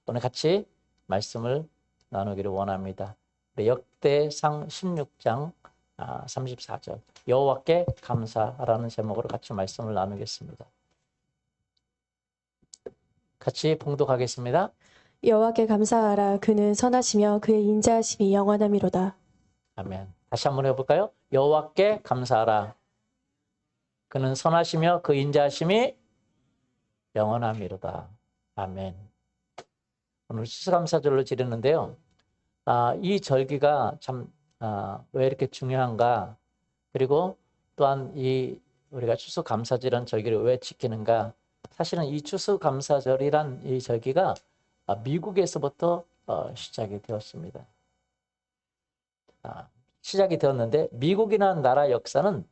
오늘 같이 말씀을 나누기를 원합니다. 역대상 16장 34절 여호와께 감사라는 제목으로 같이 말씀을 나누겠습니다. 같이 봉독하겠습니다. 여호와께 감사하라. 그는 선하시며 그의 인자하심이 영원함이로다. 아멘. 다시 한번 해볼까요? 여호와께 감사하라. 그는 선하시며 그 인자하심이 영원함이로다. 아멘. 오늘 추수감사절로 지르는데요. 이 절기가 참 왜 이렇게 중요한가? 그리고 또한 우리가 추수감사절이라는 절기를 왜 지키는가? 사실은 이 추수감사절이란 이 절기가 미국에서부터 시작이 되었습니다. 시작이 되었는데 미국이라는 나라 역사는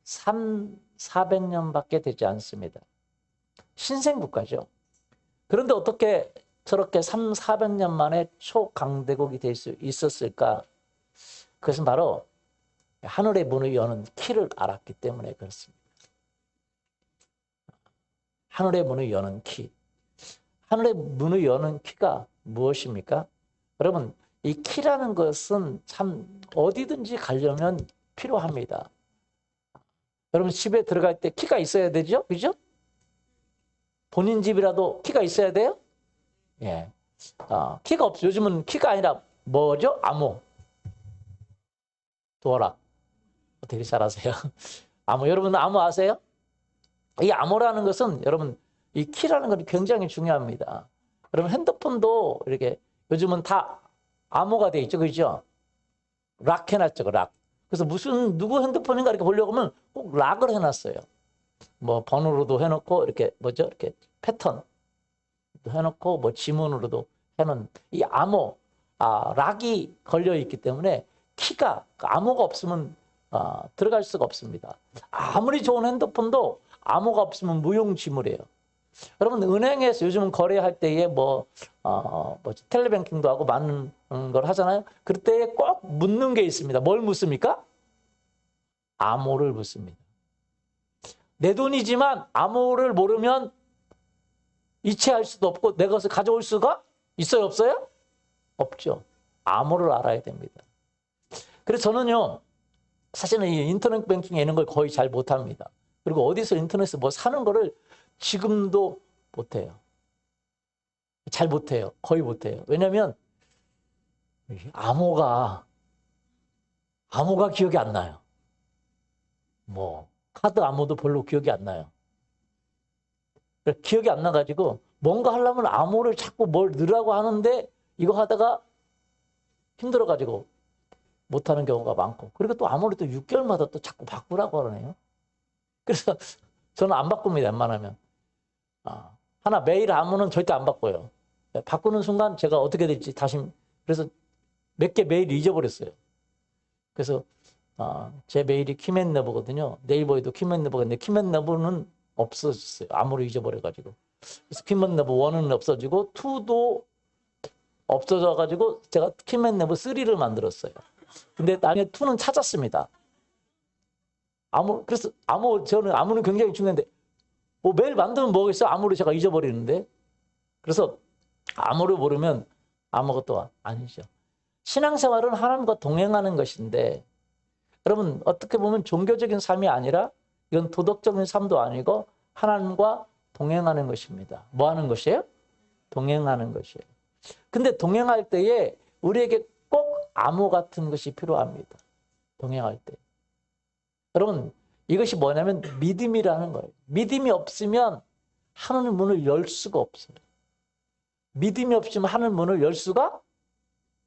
400년밖에 되지 않습니다. 신생국가죠. 그런데 어떻게 저렇게 400년 만에 초강대국이 될 수 있었을까? 그것은 바로 하늘의 문을 여는 키를 알았기 때문에 그렇습니다. 하늘의 문을 여는 키. 하늘의 문을 여는 키가 무엇입니까? 여러분, 이 키라는 것은 참 어디든지 가려면 필요합니다. 여러분 집에 들어갈 때 키가 있어야 되죠? 그죠? 본인 집이라도 키가 있어야 돼요? 예. 키가 없어. 요즘은 키가 아니라 뭐죠? 암호. 도어락. 되게 잘 아세요. 암호. 여러분 암호 아세요? 이 암호라는 것은 여러분 이 키라는 것이 굉장히 중요합니다. 여러분 핸드폰도 이렇게 요즘은 다 암호가 돼 있죠. 그죠? 락 해놨죠. 락. 그래서 누구 핸드폰인가 이렇게 보려고 하면 꼭 락을 해놨어요. 뭐 번호로도 해놓고 이렇게 뭐죠? 이렇게 패턴 해놓고 뭐 지문으로도 해놓은 이 암호, 락이 걸려 있기 때문에 키가 암호가 없으면 들어갈 수가 없습니다. 아무리 좋은 핸드폰도 암호가 없으면 무용지물이에요. 여러분 은행에서 요즘은 거래할 때에 텔레뱅킹도 하고 많은 걸 하잖아요. 그럴 때에 꼭 묻는 게 있습니다. 뭘 묻습니까? 암호를 묻습니다. 내 돈이지만 암호를 모르면 이체할 수도 없고 내 것을 가져올 수가 있어요? 없어요? 없죠. 암호를 알아야 됩니다. 그래서 저는요. 사실은 이 인터넷 뱅킹에 있는 걸 거의 잘 못합니다. 그리고 어디서 인터넷에서 뭐 사는 거를 지금도 못해요. 잘 못해요. 거의 못해요. 왜냐하면 암호가 기억이 안 나요. 뭐 카드 암호도 별로 기억이 안 나요. 기억이 안 나가지고 뭔가 하려면 암호를 자꾸 뭘 넣으라고 하는데 이거 하다가 힘들어가지고 못하는 경우가 많고 그리고 또 암호를 또 6개월마다 또 자꾸 바꾸라고 하네요. 그래서 저는 안 바꿉니다. 웬만하면. 하나 매일 암호는 절대 안 바꿔요. 바꾸는 순간 제가 어떻게 될지 다시 그래서 몇 개 메일 잊어버렸어요. 그래서 제 메일이 키맨네버거든요. 네이버에도 키맨네버가 있는데 키맨네버는 없어졌어요. 암호를 잊어버려가지고. 그래서 키맨네버 1은 없어지고 2도 없어져가지고 제가 키맨네버 3를 만들었어요. 근데 나중에 2는 찾았습니다. 그래서 저는 암호는 굉장히 중요한데 뭐 매일 만들면 뭐겠어요? 암호를 제가 잊어버리는데. 그래서 암호를 모르면 아무것도 아니죠. 신앙생활은 하나님과 동행하는 것인데 여러분 어떻게 보면 종교적인 삶이 아니라 이건 도덕적인 삶도 아니고 하나님과 동행하는 것입니다. 뭐 하는 것이에요? 동행하는 것이에요. 근데 동행할 때에 우리에게 꼭 암호 같은 것이 필요합니다. 동행할 때. 여러분 이것이 뭐냐면 믿음이라는 거예요. 믿음이 없으면 하늘 문을 열 수가 없어요. 믿음이 없으면 하늘 문을 열 수가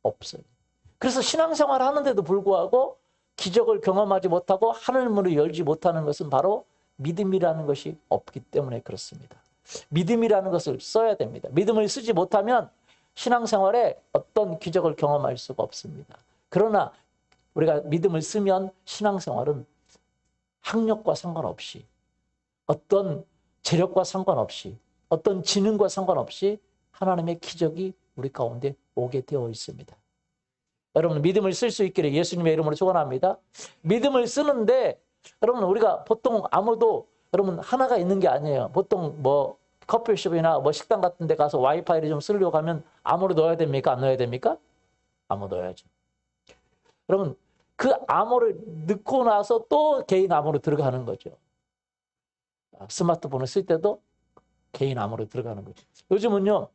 없어요. 그래서 신앙생활을 하는데도 불구하고 기적을 경험하지 못하고 하늘 문을 열지 못하는 것은 바로 믿음이라는 것이 없기 때문에 그렇습니다. 믿음이라는 것을 써야 됩니다. 믿음을 쓰지 못하면 신앙생활에 어떤 기적을 경험할 수가 없습니다. 그러나 우리가 믿음을 쓰면 신앙생활은 학력과 상관없이 어떤 재력과 상관없이 어떤 지능과 상관없이 하나님의 기적이 우리 가운데 오게 되어 있습니다. 여러분 믿음을 쓸 수 있기를 예수님의 이름으로 축원합니다. 믿음을 쓰는데 여러분 우리가 보통 아무도 여러분 하나가 있는 게 아니에요. 보통 뭐 커피숍이나 뭐 식당 같은 데 가서 와이파이를 좀 쓰려고 하면 암호를 넣어야 됩니까? 안 넣어야 됩니까? 암호 넣어야죠. 그러면 그 암호를 넣고 나서 또 개인 암호로 들어가는 거죠. 스마트폰을 쓸 때도 개인 암호로 들어가는 거죠. 요즘은요,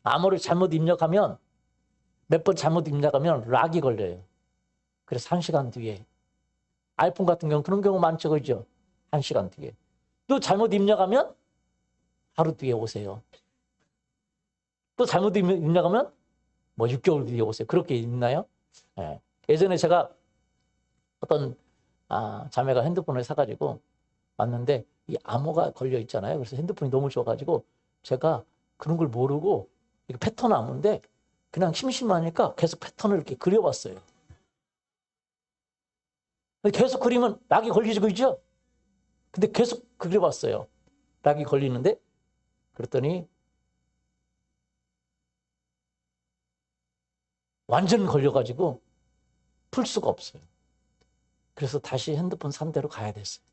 암호를 잘못 입력하면, 몇 번 잘못 입력하면 락이 걸려요. 그래서 1시간 뒤에. 아이폰 같은 경우는 그런 경우 많죠, 그죠? 1시간 뒤에. 또 잘못 입력하면 하루 뒤에 오세요. 또 잘못 입력하면 뭐 6개월 뒤에 오세요. 그렇게 있나요? 예. 예전에 제가 어떤 자매가 핸드폰을 사가지고 왔는데 이 암호가 걸려 있잖아요. 그래서 핸드폰이 너무 좋아가지고 제가 그런 걸 모르고 이게 패턴 암호인데 그냥 심심하니까 계속 패턴을 이렇게 그려봤어요. 계속 그리면 락이 걸리고 있죠? 근데 계속 그려봤어요. 락이 걸리는데 그랬더니 완전 걸려가지고 풀 수가 없어요. 그래서 다시 핸드폰 산 대로 가야 됐어요.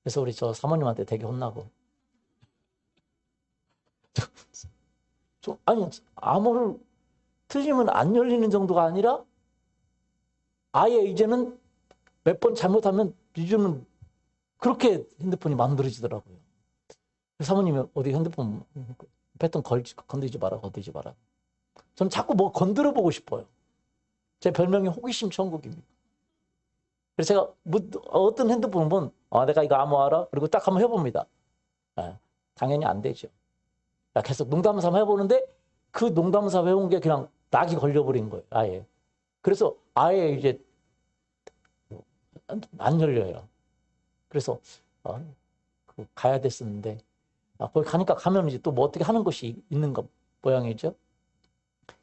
그래서 우리 저 사모님한테 되게 혼나고. 아니, 암호를 틀리면 안 열리는 정도가 아니라 아예 이제는 몇 번 잘못하면 요즘은 그렇게 핸드폰이 만들어지더라고요. 사모님이 어디 핸드폰 패턴 건드리지 마라, 건드리지 마라. 저는 자꾸 뭐 건드려 보고 싶어요. 제 별명이 호기심 천국입니다. 그래서 제가 어떤 핸드폰을 보면 내가 이거 암호 알아? 그리고 딱 한번 해봅니다. 당연히 안 되죠. 계속 농담삼아 해보는데 그 농담삼아 해본 게 그냥 낙이 걸려버린 거예요. 아예. 그래서 아예 이제 안 열려요. 그래서 가야 됐었는데 거기 가면 이제 또 뭐 어떻게 하는 것이 있는 거 모양이죠.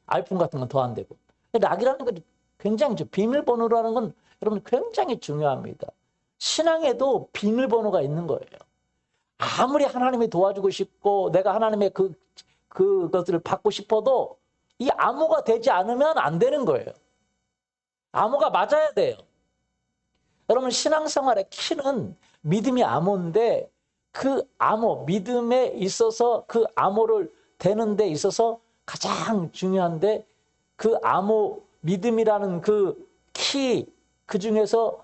아이폰 같은 건 더 안 되고. 낙이라는 건 굉장히 비밀번호라는 건 여러분 굉장히 중요합니다. 신앙에도 비밀번호가 있는 거예요. 아무리 하나님이 도와주고 싶고 내가 하나님의 그것들을 받고 싶어도 이 암호가 되지 않으면 안 되는 거예요. 암호가 맞아야 돼요. 여러분 신앙생활의 키는 믿음이 암호인데 그 암호, 믿음에 있어서 그 암호를 되는 데 있어서 가장 중요한데 그 암호, 믿음이라는 그 키, 그 중에서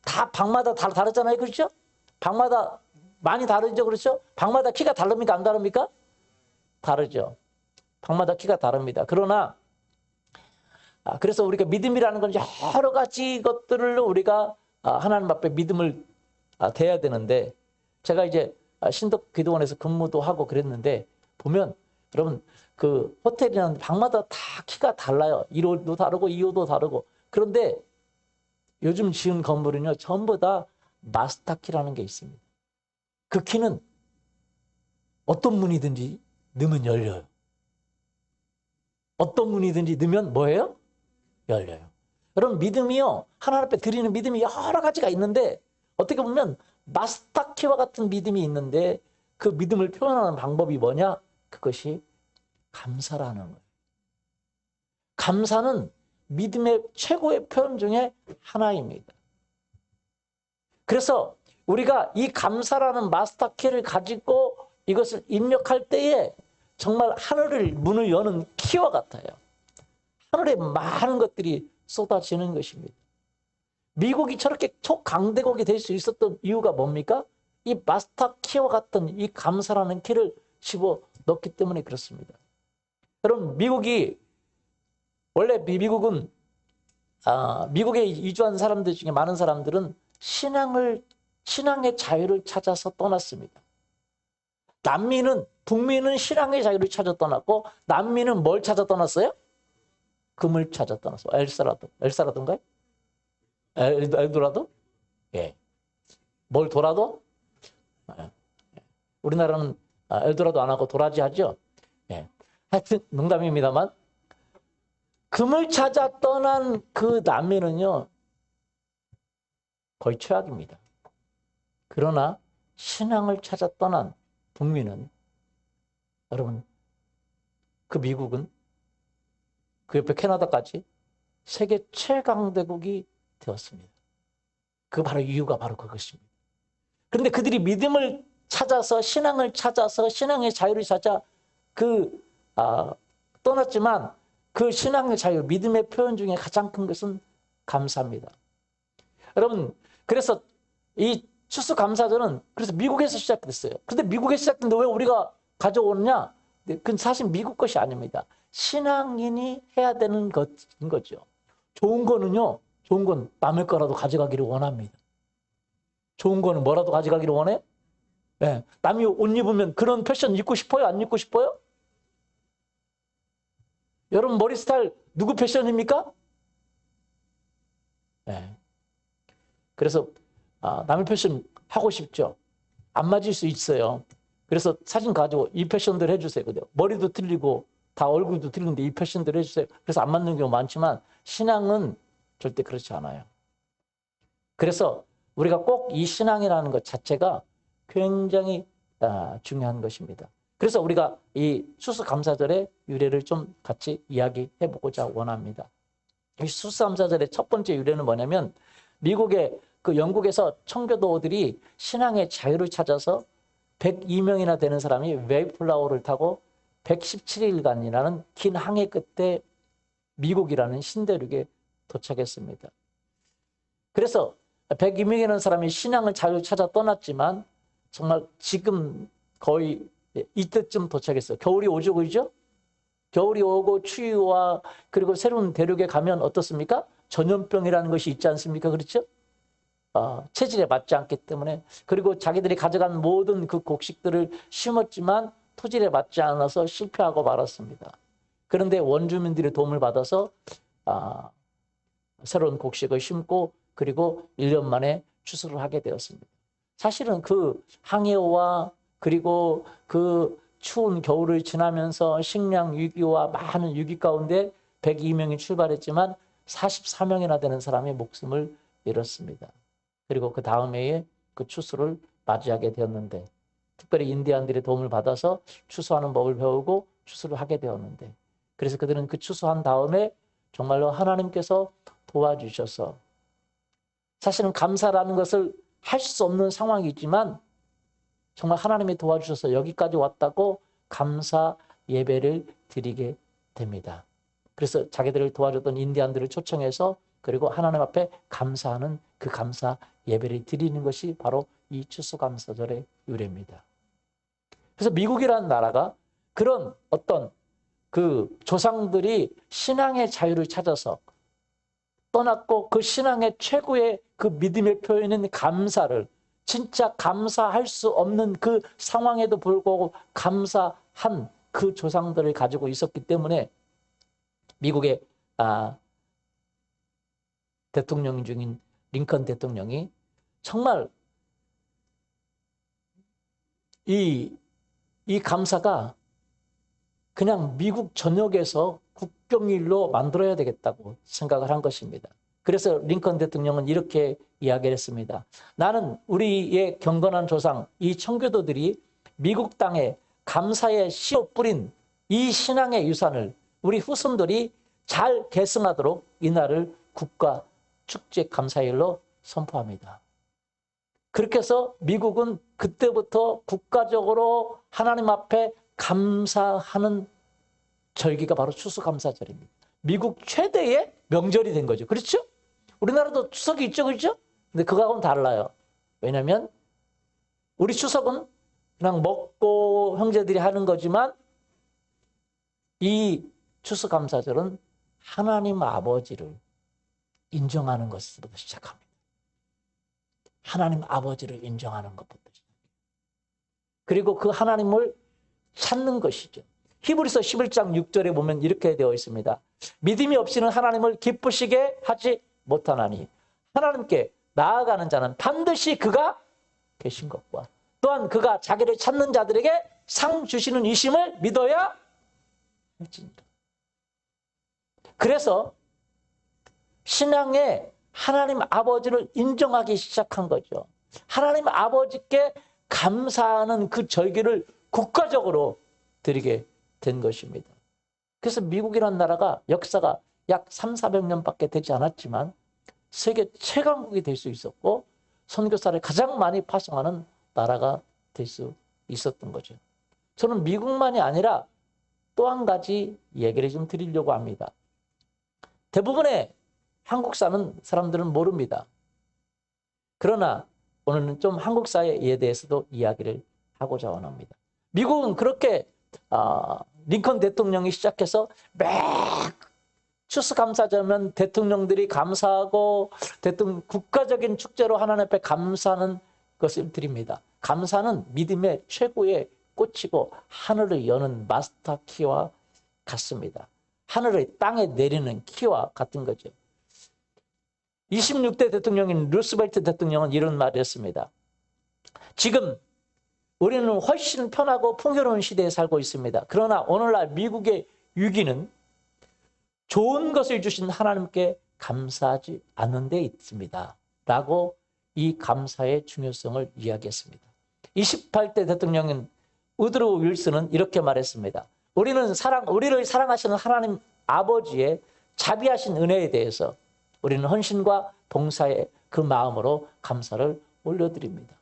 다 방마다 다르잖아요. 그렇죠? 방마다 많이 다르죠. 그렇죠? 방마다 키가 다릅니까? 안 다릅니까? 다르죠. 방마다 키가 다릅니다. 그러나 그래서 우리가 믿음이라는 건 여러 가지 것들을 우리가 하나님 앞에 믿음을 대야 되는데 제가 이제 신덕 기도원에서 근무도 하고 그랬는데 보면 여러분 그 호텔이라는 방마다 다 키가 달라요. 1호도 다르고 2호도 다르고. 그런데 요즘 지은 건물은요 전부 다 마스터 키라는 게 있습니다. 그 키는 어떤 문이든지 넣으면 열려요. 어떤 문이든지 넣으면 뭐예요? 열려요. 여러분 믿음이요 하나님 앞에 드리는 믿음이 여러 가지가 있는데 어떻게 보면 마스터 키와 같은 믿음이 있는데 그 믿음을 표현하는 방법이 뭐냐? 그것이 감사라는 거예요. 감사는 믿음의 최고의 표현 중에 하나입니다. 그래서 우리가 이 감사라는 마스터 키를 가지고 이것을 입력할 때에 정말 하늘을 문을 여는 키와 같아요. 하늘에 많은 것들이 쏟아지는 것입니다. 미국이 저렇게 초강대국이 될 수 있었던 이유가 뭡니까? 이 마스터 키와 같은 이 감사라는 키를 집어넣기 때문에 그렇습니다. 여러분 원래 미국은 미국에 이주한 사람들 중에 많은 사람들은 신앙의 자유를 찾아서 떠났습니다. 북미는 신앙의 자유를 찾아 떠났고 남미는 뭘 찾아 떠났어요? 금을 찾아 떠났어. 엘사라도인가요? 엘도라도? 예. 뭘 도라도? 우리나라는 엘도라도 안 하고 도라지 하죠. 예. 하여튼 농담입니다만 금을 찾아 떠난 그 남미는요 거의 최악입니다. 그러나 신앙을 찾아 떠난 북미는 여러분 그 미국은 그 옆에 캐나다까지 세계 최강대국이 되었습니다. 그 바로 이유가 바로 그것입니다. 그런데 그들이 믿음을 찾아서 신앙을 찾아서 신앙의 자유를 찾아 떠났지만 그 신앙의 자유, 믿음의 표현 중에 가장 큰 것은 감사입니다. 여러분, 그래서 이 추수감사절은 그래서 미국에서 시작됐어요. 그런데 미국에서 시작됐는데 왜 우리가 가져오느냐? 그건 사실 미국 것이 아닙니다. 신앙인이 해야 되는 것인 거죠. 좋은 거는요, 좋은 건 남의 거라도 가져가기를 원합니다. 좋은 거는 뭐라도 가져가기를 원해? 네. 남이 옷 입으면 그런 패션 입고 싶어요? 안 입고 싶어요? 여러분 머리 스타일 누구 패션입니까? 네. 그래서 남의 패션 하고 싶죠. 안 맞을 수 있어요. 그래서 사진 가지고 이 패션들 해주세요. 머리도 틀리고 다 얼굴도 틀리는데 이 패션들 해주세요. 그래서 안 맞는 경우 많지만 신앙은 절대 그렇지 않아요. 그래서 우리가 꼭 이 신앙이라는 것 자체가 굉장히 중요한 것입니다. 그래서 우리가 이 추수감사절의 유래를 좀 같이 이야기해 보고자 원합니다. 이 추수감사절의 첫 번째 유래는 뭐냐면 미국의 영국에서 청교도들이 신앙의 자유를 찾아서 102명이나 되는 사람이 웨이플라워를 타고 117일간이라는 긴 항해 끝에 미국이라는 신대륙에 도착했습니다. 그래서 102명이라는 사람이 신앙을 자유 찾아 떠났지만 정말 지금 거의 이때쯤 도착했어요. 겨울이 오죠, 그죠? 겨울이 오고 추위와 그리고 새로운 대륙에 가면 어떻습니까? 전염병이라는 것이 있지 않습니까? 그렇죠? 체질에 맞지 않기 때문에 그리고 자기들이 가져간 모든 그 곡식들을 심었지만 토질에 맞지 않아서 실패하고 말았습니다. 그런데 원주민들의 도움을 받아서 새로운 곡식을 심고 그리고 1년 만에 추수를 하게 되었습니다. 사실은 그 항해와 그리고 그 추운 겨울을 지나면서 식량 위기와 많은 위기 가운데 102명이 출발했지만 44명이나 되는 사람의 목숨을 잃었습니다. 그리고 그 다음 해에 그 추수를 맞이하게 되었는데 특별히 인디안들의 도움을 받아서 추수하는 법을 배우고 추수를 하게 되었는데 그래서 그들은 그 추수한 다음에 정말로 하나님께서 도와주셔서 사실은 감사라는 것을 할 수 없는 상황이지만 정말 하나님이 도와주셔서 여기까지 왔다고 감사 예배를 드리게 됩니다. 그래서 자기들을 도와줬던 인디안들을 초청해서 그리고 하나님 앞에 감사하는 그 감사 예배를 드리는 것이 바로 이 추수감사절의 유래입니다. 그래서 미국이라는 나라가 그런 어떤 그 조상들이 신앙의 자유를 찾아서 떠났고 그 신앙의 최고의 그 믿음의 표현인 감사를 진짜 감사할 수 없는 그 상황에도 불구하고 감사한 그 조상들을 가지고 있었기 때문에 미국의 대통령 중인 링컨 대통령이 정말 이 감사가 그냥 미국 전역에서 국경일로 만들어야 되겠다고 생각을 한 것입니다. 그래서 링컨 대통령은 이렇게 이야기를 했습니다. 나는 우리의 경건한 조상, 이 청교도들이 미국 땅에 감사의 씨を뿌린 이 신앙의 유산을 우리 후손들이 잘 계승하도록 이날을 국가 축제 감사일로 선포합니다. 그렇게 해서 미국은 그때부터 국가적으로 하나님 앞에 감사하는 절기가 바로 추수감사절입니다. 미국 최대의 명절이 된 거죠. 그렇죠? 우리나라도 추석이 있죠, 그렇죠? 근데 그거하고는 달라요. 왜냐하면 우리 추석은 그냥 먹고 형제들이 하는 거지만 이 추수감사절은 하나님 아버지를 인정하는 것부터 시작합니다. 하나님 아버지를 인정하는 것부터 시작합니다. 그리고 그 하나님을 찾는 것이죠. 히브리서 11장 6절에 보면 이렇게 되어 있습니다. 믿음이 없이는 하나님을 기쁘시게 하지 못하나니 하나님께 나아가는 자는 반드시 그가 계신 것과 또한 그가 자기를 찾는 자들에게 상 주시는 이심을 믿어야 할지니라. 그래서 신앙에 하나님 아버지를 인정하기 시작한 거죠. 하나님 아버지께 감사하는 그 절기를 국가적으로 드리게 된 것입니다. 그래서 미국이라는 나라가 역사가 약 300~400년밖에 되지 않았지만 세계 최강국이 될 수 있었고 선교사를 가장 많이 파송하는 나라가 될 수 있었던 거죠. 저는 미국만이 아니라 또 한 가지 얘기를 좀 드리려고 합니다. 대부분의 한국 사는 사람들은 모릅니다. 그러나 오늘은 좀 한국 사회에 대해서도 이야기를 하고자 원합니다. 미국은 그렇게 링컨 대통령이 시작해서 매 추수감사절면 대통령들이 감사하고 국가적인 축제로 하나님 앞에 감사하는 것을 드립니다. 감사는 믿음의 최고의 꽃이고 하늘을 여는 마스터 키와 같습니다. 하늘을 땅에 내리는 키와 같은 거죠. 26대 대통령인 루스벨트 대통령은 이런 말을 했습니다. 지금 우리는 훨씬 편하고 풍요로운 시대에 살고 있습니다. 그러나 오늘날 미국의 위기는 좋은 것을 주신 하나님께 감사하지 않는 데 있습니다. 라고 이 감사의 중요성을 이야기했습니다. 28대 대통령인 우드로 윌슨은 이렇게 말했습니다. 우리를 사랑하시는 하나님 아버지의 자비하신 은혜에 대해서 우리는 헌신과 봉사의 그 마음으로 감사를 올려드립니다.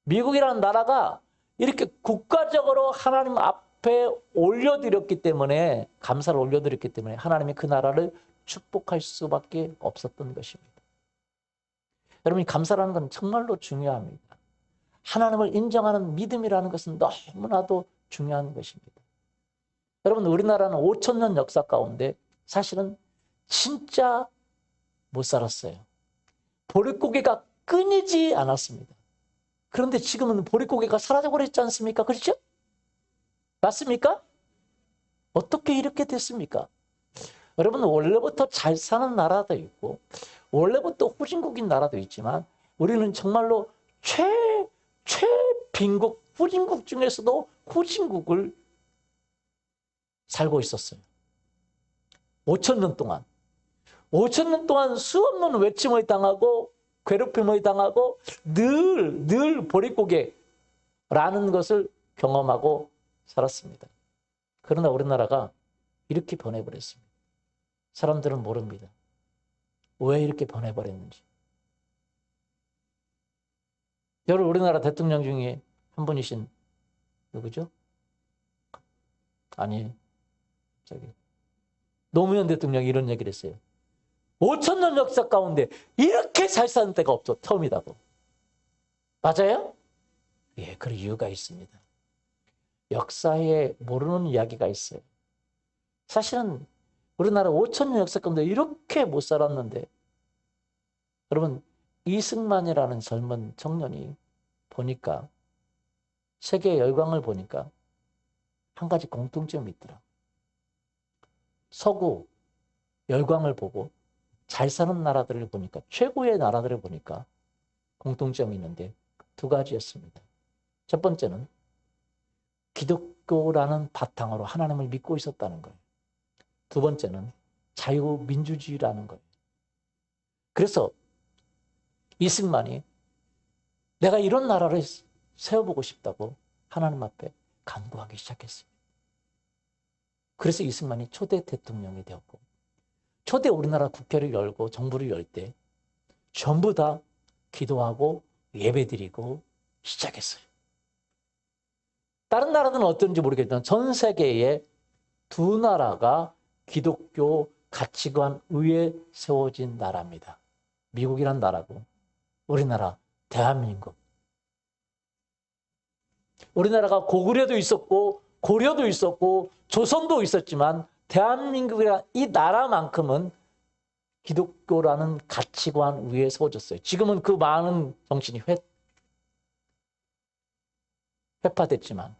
미국이라는 나라가 이렇게 국가적으로 하나님 앞에 올려드렸기 때문에, 감사를 올려드렸기 때문에 하나님이 그 나라를 축복할 수밖에 없었던 것입니다. 여러분, 감사라는 건 정말로 중요합니다. 하나님을 인정하는 믿음이라는 것은 너무나도 중요한 것입니다. 여러분, 우리나라는 5,000년 역사 가운데 사실은 진짜 못 살았어요. 보릿고개가 끊이지 않았습니다. 그런데 지금은 보릿고개가 사라져버렸지 않습니까? 그렇죠? 맞습니까? 어떻게 이렇게 됐습니까? 여러분, 원래부터 잘 사는 나라도 있고 원래부터 후진국인 나라도 있지만 우리는 정말로 최빈국, 후진국 중에서도 후진국을 살고 있었어요. 5,000년 동안. 5,000년 동안 수없는 외침을 당하고 괴롭힘을 당하고 늘 보릿고개라는 것을 경험하고 살았습니다. 그러나 우리나라가 이렇게 변해버렸습니다. 사람들은 모릅니다. 왜 이렇게 변해버렸는지. 여러분, 우리나라 대통령 중에 한 분이신 누구죠? 아니, 노무현 대통령이 이런 얘기를 했어요. 5,000년 역사 가운데 이렇게 잘 사는 때가 없어. 처음이라고. 맞아요? 예, 그 이유가 있습니다. 역사에 모르는 이야기가 있어요. 사실은 우리나라 5,000년 역사 가운데 이렇게 못 살았는데, 여러분, 이승만이라는 젊은 청년이 보니까, 세계 열강을 보니까 한 가지 공통점이 있더라. 서구 열강을 보고 잘 사는 나라들을 보니까, 최고의 나라들을 보니까 공통점이 있는데 두 가지였습니다. 첫 번째는 기독교라는 바탕으로 하나님을 믿고 있었다는 거예요. 두 번째는 자유민주주의라는 거예요. 그래서 이승만이 내가 이런 나라를 세워보고 싶다고 하나님 앞에 간구하기 시작했습니다. 그래서 이승만이 초대 대통령이 되었고, 초대 우리나라 국회를 열고 정부를 열 때 전부 다 기도하고 예배드리고 시작했어요. 다른 나라들은 어떤지 모르겠지만 전 세계에 두 나라가 기독교 가치관 위에 세워진 나라입니다. 미국이란 나라고 우리나라 대한민국. 우리나라가 고구려도 있었고 고려도 있었고 조선도 있었지만 대한민국이란 이 나라만큼은 기독교라는 가치관 위에 세워졌어요. 지금은 그 많은 정신이 회파됐지만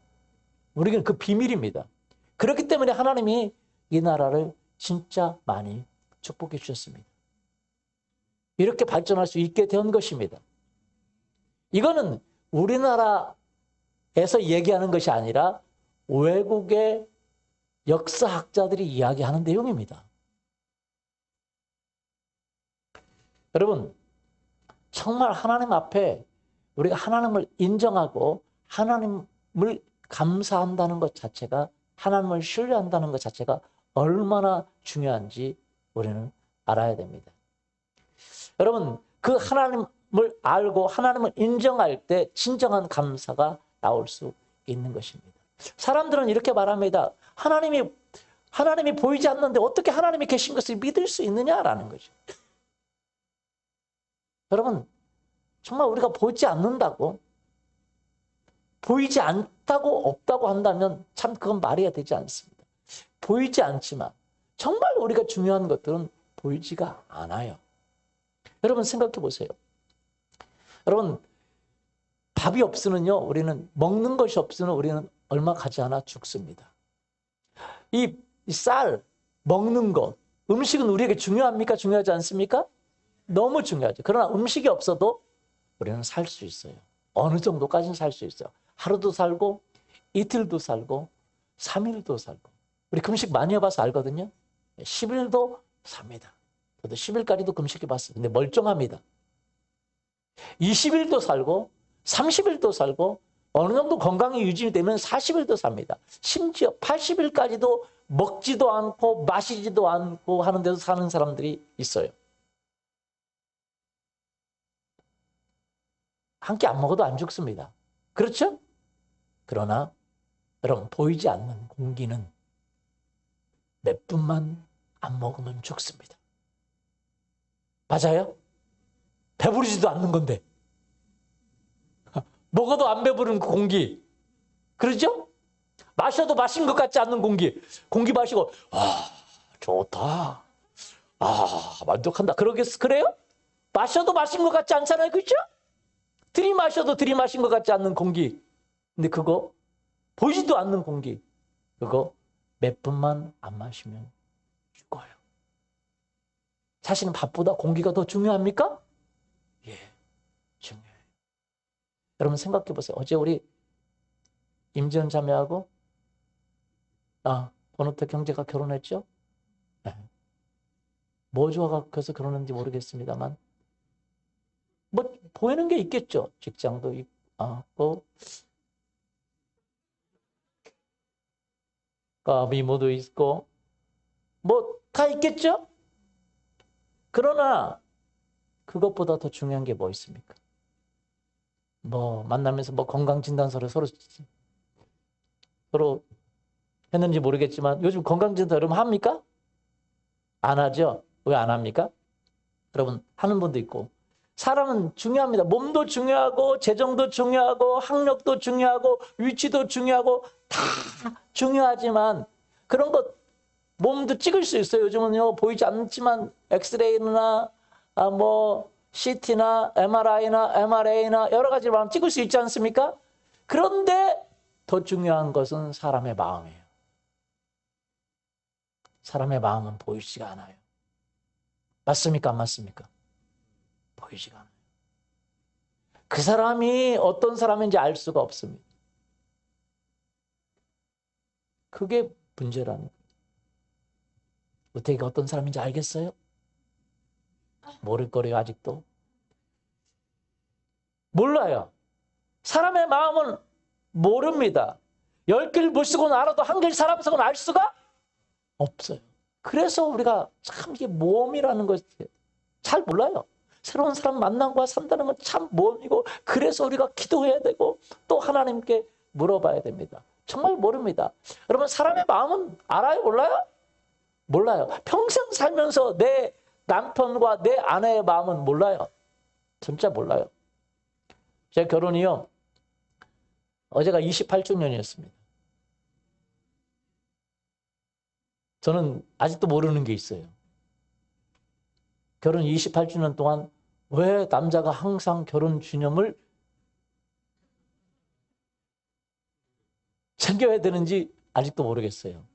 우리는 그 비밀입니다. 그렇기 때문에 하나님이 이 나라를 진짜 많이 축복해 주셨습니다. 이렇게 발전할 수 있게 된 것입니다. 이거는 우리나라에서 얘기하는 것이 아니라 외국의 역사학자들이 이야기하는 내용입니다. 여러분, 정말 하나님 앞에 우리가 하나님을 인정하고 하나님을 감사한다는 것 자체가, 하나님을 신뢰한다는 것 자체가 얼마나 중요한지 우리는 알아야 됩니다. 여러분, 그 하나님을 알고 하나님을 인정할 때 진정한 감사가 나올 수 있는 것입니다. 사람들은 이렇게 말합니다. 하나님이 보이지 않는데 어떻게 하나님이 계신 것을 믿을 수 있느냐라는 거죠. 여러분, 정말 우리가 보지 않는다고, 보이지 않다고 없다고 한다면 참 그건 말이 되지 않습니다. 보이지 않지만 정말 우리가 중요한 것들은 보이지가 않아요. 여러분 생각해 보세요. 여러분, 밥이 없으면요, 우리는 먹는 것이 없으면 우리는 얼마 가지 않아 죽습니다. 이 쌀, 먹는 것, 음식은 우리에게 중요합니까? 중요하지 않습니까? 너무 중요하죠. 그러나 음식이 없어도 우리는 살 수 있어요. 어느 정도까지는 살 수 있어요. 하루도 살고, 이틀도 살고, 3일도 살고. 우리 금식 많이 해봐서 알거든요. 10일도 삽니다. 저도 10일까지도 금식해봤어요. 근데 멀쩡합니다. 20일도 살고, 30일도 살고, 어느 정도 건강이 유지되면 40일도 삽니다. 심지어 80일까지도 먹지도 않고 마시지도 않고 하는 데서 사는 사람들이 있어요. 한 끼 안 먹어도 안 죽습니다. 그렇죠? 그러나 여러분, 보이지 않는 공기는 몇 분만 안 먹으면 죽습니다. 맞아요? 배부르지도 않는 건데. 먹어도 안 배부른 그 공기. 그렇죠? 마셔도 마신 것 같지 않는 공기. 공기 마시고, 좋다. 만족한다. 그래요? 마셔도 마신 것 같지 않잖아요. 그렇죠? 들이마셔도 들이마신 것 같지 않는 공기. 근데 그거 보이지도 않는 공기. 그거 몇 분만 안 마시면 죽어요. 사실은 밥보다 공기가 더 중요합니까? 예, 중요해요. 여러분 생각해 보세요. 어제 우리 임지연 자매하고 권호태 형제가 결혼했죠? 네. 뭐 좋아서 결혼했는지 모르겠습니다만 뭐 보이는 게 있겠죠. 직장도 있고 미모도 있고 뭐 다 있겠죠. 그러나 그것보다 더 중요한 게 뭐 있습니까? 뭐 만나면서 뭐 건강진단서를 서로 했는지 모르겠지만 요즘 건강진단 여러분 합니까? 안 하죠. 왜 안 합니까? 여러분 하는 분도 있고. 사람은 중요합니다. 몸도 중요하고 재정도 중요하고 학력도 중요하고 위치도 중요하고 다 중요하지만 그런 것 몸도 찍을 수 있어요. 요즘은요 보이지 않지만 엑스레이나 뭐 CT나 MRI나 MRA나 여러 가지로 찍을 수 있지 않습니까? 그런데 더 중요한 것은 사람의 마음이에요. 사람의 마음은 보이지가 않아요. 맞습니까? 안 맞습니까? 보이지가 않아요. 그 사람이 어떤 사람인지 알 수가 없습니다. 그게 문제라는 거예요. 우태기가 어떤 사람인지 알겠어요? 모를 거래요, 아직도. 몰라요. 사람의 마음은 모릅니다. 10개를 못 쓰고는 알아도 한 개를 사람 쓰고는 알 수가 없어요. 그래서 우리가 참 이게 모험이라는 것을 잘 몰라요. 새로운 사람 만나고 산다는 건 참 모험이고 그래서 우리가 기도해야 되고 또 하나님께 물어봐야 됩니다. 정말 모릅니다. 여러분 사람의 마음은 알아요? 몰라요? 몰라요. 평생 살면서 내 남편과 내 아내의 마음은 몰라요. 진짜 몰라요. 제 결혼이요. 어제가 28주년이었습니다. 저는 아직도 모르는 게 있어요. 결혼 28주년 동안 왜 남자가 항상 결혼 기념을 챙겨야 되는지 아직도 모르겠어요.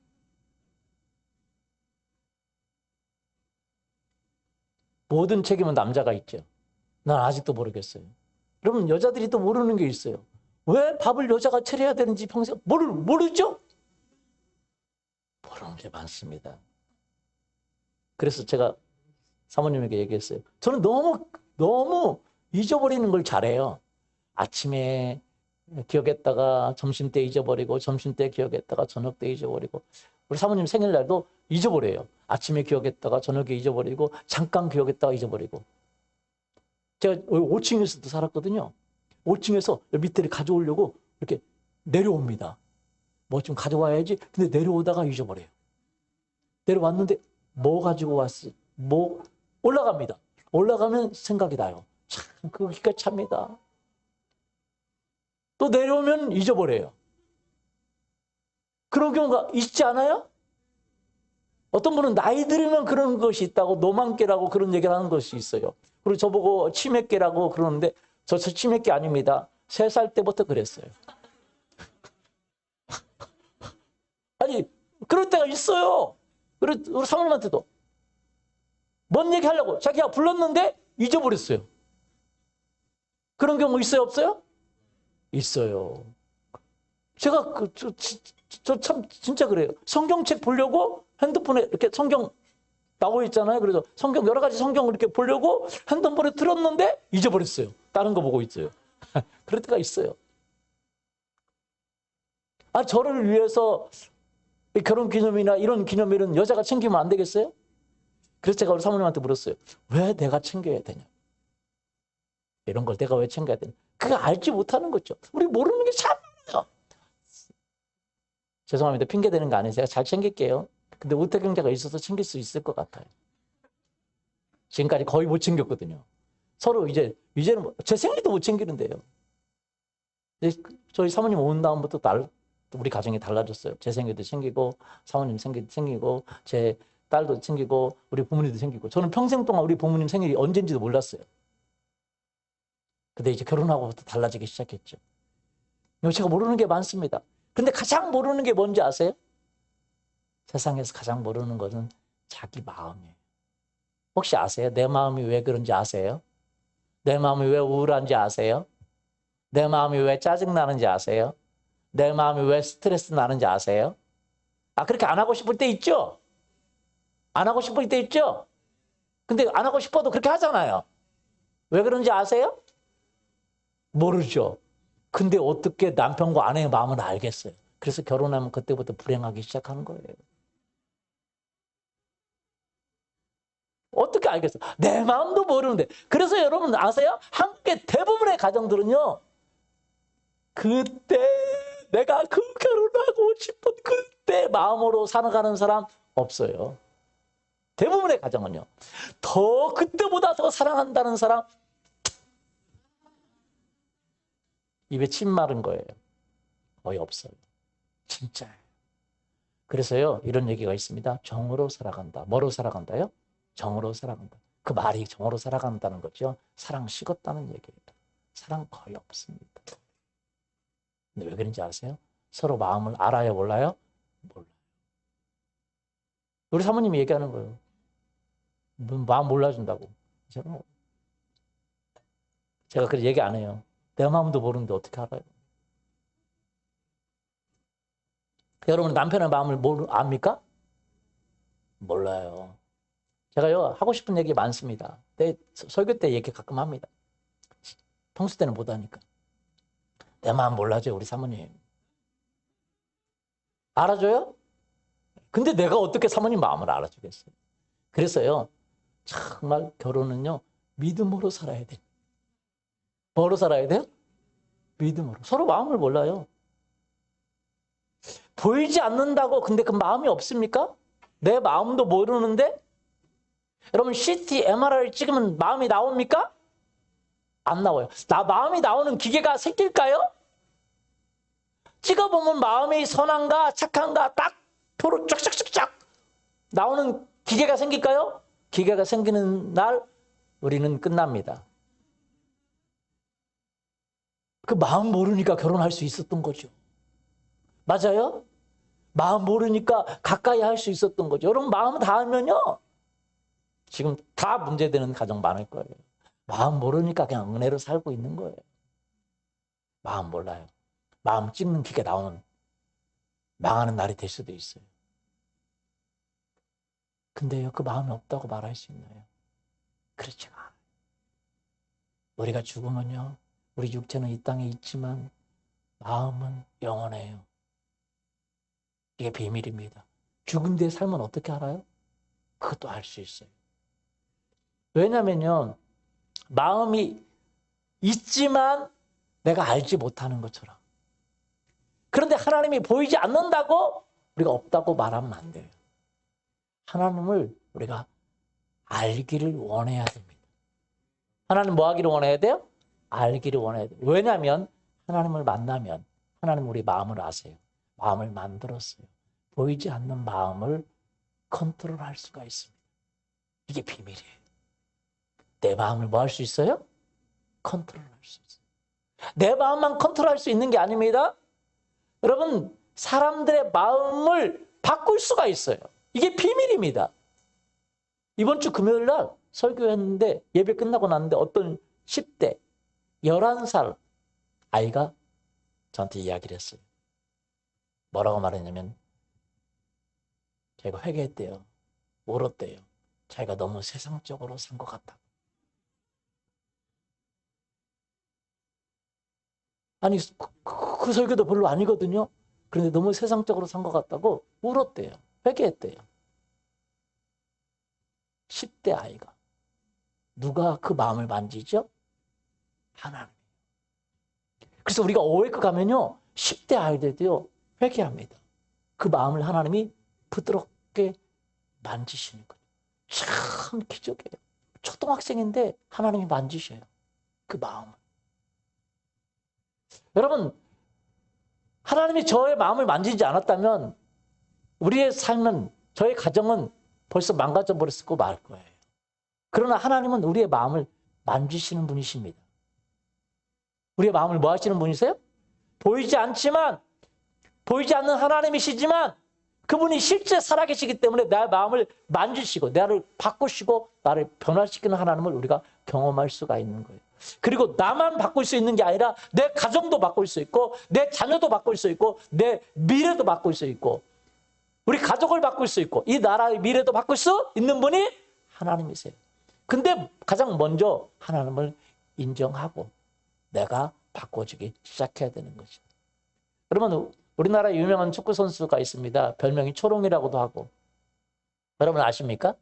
모든 책임은 남자가 있죠. 난 아직도 모르겠어요. 여러분 여자들이 또 모르는 게 있어요. 왜 밥을 여자가 차려야 되는지 평생 모르죠? 모르는 게 많습니다. 그래서 제가 사모님에게 얘기했어요. 저는 너무 잊어버리는 걸 잘해요. 아침에 기억했다가 점심때 잊어버리고 점심때 기억했다가 저녁때 잊어버리고 우리 사모님 생일날도 잊어버려요. 아침에 기억했다가 저녁에 잊어버리고 잠깐 기억했다가 잊어버리고 제가 5층에서도 살았거든요. 5층에서 밑에를 가져오려고 이렇게 내려옵니다. 뭐 좀 가져와야지. 근데 내려오다가 잊어버려요. 내려왔는데 뭐 가지고 왔지? 뭐 올라갑니다. 올라가면 생각이 나요. 참 그기가 찹니다. 또 내려오면 잊어버려요. 그런 경우가 있지 않아요? 어떤 분은 나이 들으면 그런 것이 있다고 노만깨라고 그런 얘기를 하는 것이 있어요. 그리고 저보고 치매깨라고 그러는데 저 치매깨 아닙니다. 3살 때부터 그랬어요. 아니 그럴 때가 있어요. 우리 사모님한테도 뭔 얘기 하려고 자기가 불렀는데 잊어버렸어요. 그런 경우 있어요 없어요? 있어요. 제가 저 참 진짜 그래요. 성경책 보려고 핸드폰에 이렇게 성경 나와 있잖아요. 그래서 성경 여러 가지 성경을 이렇게 보려고 핸드폰에 틀었는데 잊어버렸어요. 다른 거 보고 있어요. 그럴 때가 있어요. 아 저를 위해서 결혼 기념일이나 이런 기념일은 여자가 챙기면 안 되겠어요? 그래서 제가 우리 사모님한테 물었어요. 왜 내가 챙겨야 되냐? 이런 걸 내가 왜 챙겨야 되냐? 그거 알지 못하는 거죠. 우리 모르는 게 참 많아요. 죄송합니다. 핑계 대는 거 아니에요. 제가 잘 챙길게요. 근데 우태 경제가 있어서 챙길 수 있을 것 같아요. 지금까지 거의 못 챙겼거든요. 서로 이제는 제 생일도 못 챙기는데요. 저희 사모님 온 다음부터 우리 가정이 달라졌어요. 제 생일도 챙기고 사모님 생일도 챙기고 제 딸도 챙기고 우리 부모님도 챙기고 저는 평생 동안 우리 부모님 생일이 언제인지도 몰랐어요. 근데 이제 결혼하고부터 달라지기 시작했죠. 제가 모르는 게 많습니다. 근데 가장 모르는 게 뭔지 아세요? 세상에서 가장 모르는 것은 자기 마음이에요. 혹시 아세요? 내 마음이 왜 그런지 아세요? 내 마음이 왜 우울한지 아세요? 내 마음이 왜 짜증나는지 아세요? 내 마음이 왜 스트레스 나는지 아세요? 아, 그렇게 안 하고 싶을 때 있죠? 안 하고 싶을 때 있죠? 근데 안 하고 싶어도 그렇게 하잖아요. 왜 그런지 아세요? 모르죠. 근데 어떻게 남편과 아내의 마음을 알겠어요? 그래서 결혼하면 그때부터 불행하기 시작하는 거예요. 어떻게 알겠어요? 내 마음도 모르는데. 그래서 여러분 아세요? 한국의 대부분의 가정들은요. 그때 내가 그 결혼하고 싶은 그때 마음으로 살아가는 사람 없어요. 대부분의 가정은요. 더 그때보다 더 사랑한다는 사람 입에 침 마른 거예요. 거의 없어요. 진짜예요. 그래서요. 이런 얘기가 있습니다. 정으로 살아간다. 뭐로 살아간다요? 정으로 살아간다. 그 말이 정으로 살아간다는 거죠. 사랑 식었다는 얘기입니다. 사랑 거의 없습니다. 근데 왜 그런지 아세요? 서로 마음을 알아요, 몰라요? 몰라요. 우리 사모님이 얘기하는 거예요. 마음 몰라준다고. 제가 그렇게 얘기 안 해요. 내 마음도 모르는데 어떻게 알아요? 여러분 남편의 마음을 압니까? 몰라요. 제가요 하고 싶은 얘기 많습니다. 설교 때 얘기 가끔 합니다. 평소 때는 못 하니까. 내 마음 몰라줘요 우리 사모님. 알아줘요? 근데 내가 어떻게 사모님 마음을 알아주겠어요? 그래서요 정말 결혼은요 믿음으로 살아야 돼요. 뭐로 살아야 돼요? 믿음으로. 서로 마음을 몰라요. 보이지 않는다고 근데 그 마음이 없습니까? 내 마음도 모르는데 여러분 CT, MRI 찍으면 마음이 나옵니까? 안 나와요. 마음이 나오는 기계가 생길까요? 찍어보면 마음이 선한가 착한가 딱 표로 쫙쫙쫙쫙 나오는 기계가 생길까요? 기계가 생기는 날 우리는 끝납니다. 그 마음 모르니까 결혼할 수 있었던 거죠. 맞아요? 마음 모르니까 가까이 할 수 있었던 거죠. 여러분 마음 다 알면요. 지금 다 문제되는 가정 많을 거예요. 마음 모르니까 그냥 은혜로 살고 있는 거예요. 마음 몰라요. 마음 찍는 기계 나오면 망하는 날이 될 수도 있어요. 근데요, 그 마음이 없다고 말할 수 있나요? 그렇지가 않아요. 우리가 죽으면요, 우리 육체는 이 땅에 있지만 마음은 영원해요. 이게 비밀입니다. 죽은 뒤에 삶은 어떻게 알아요? 그것도 알 수 있어요. 왜냐면요, 마음이 있지만 내가 알지 못하는 것처럼 그런데 하나님이 보이지 않는다고 우리가 없다고 말하면 안 돼요. 하나님을 우리가 알기를 원해야 됩니다. 하나님 뭐 하기를 원해야 돼요? 알기를 원해야 돼요. 왜냐하면 하나님을 만나면 하나님 우리 마음을 아세요. 마음을 만들었어요. 보이지 않는 마음을 컨트롤할 수가 있습니다. 이게 비밀이에요. 내 마음을 뭐 할 수 있어요? 컨트롤할 수 있어요. 내 마음만 컨트롤할 수 있는 게 아닙니다. 여러분, 사람들의 마음을 바꿀 수가 있어요. 이게 비밀입니다. 이번 주 금요일 날 설교했는데 예배 끝나고 났는데 어떤 10대 11살 아이가 저한테 이야기를 했어요. 뭐라고 말했냐면 자기가 회개했대요. 울었대요. 자기가 너무 세상적으로 산 것 같다. 아니 그 설교도 별로 아니거든요. 그런데 너무 세상적으로 산 것 같다고 울었대요. 회개했대요. 10대 아이가. 누가 그 마음을 만지죠? 하나님. 그래서 우리가 오웨이크 가면요 10대 아이들도요 회개합니다. 그 마음을 하나님이 부드럽게 만지시는 거예요. 참 기적이에요. 초등학생인데 하나님이 만지셔요. 그 마음을. 여러분, 하나님이 저의 마음을 만지지 않았다면 우리의 삶은, 저의 가정은 벌써 망가져 버렸고 말 거예요. 그러나 하나님은 우리의 마음을 만지시는 분이십니다. 우리의 마음을 뭐 하시는 분이세요? 보이지 않지만, 보이지 않는 하나님이시지만 그분이 실제 살아계시기 때문에 내 마음을 만지시고 나를 바꾸시고 나를 변화시키는 하나님을 우리가 경험할 수가 있는 거예요. 그리고 나만 바꿀 수 있는 게 아니라 내 가정도 바꿀 수 있고 내 자녀도 바꿀 수 있고 내 미래도 바꿀 수 있고 우리 가족을 바꿀 수 있고 이 나라의 미래도 바꿀 수 있는 분이 하나님이세요. 근데 가장 먼저 하나님을 인정하고 내가 바꿔주기 시작해야 되는 거죠. 그러면 우리나라에 유명한 축구 선수가 있습니다. 별명이 초롱이라고도 하고. 여러분 아십니까?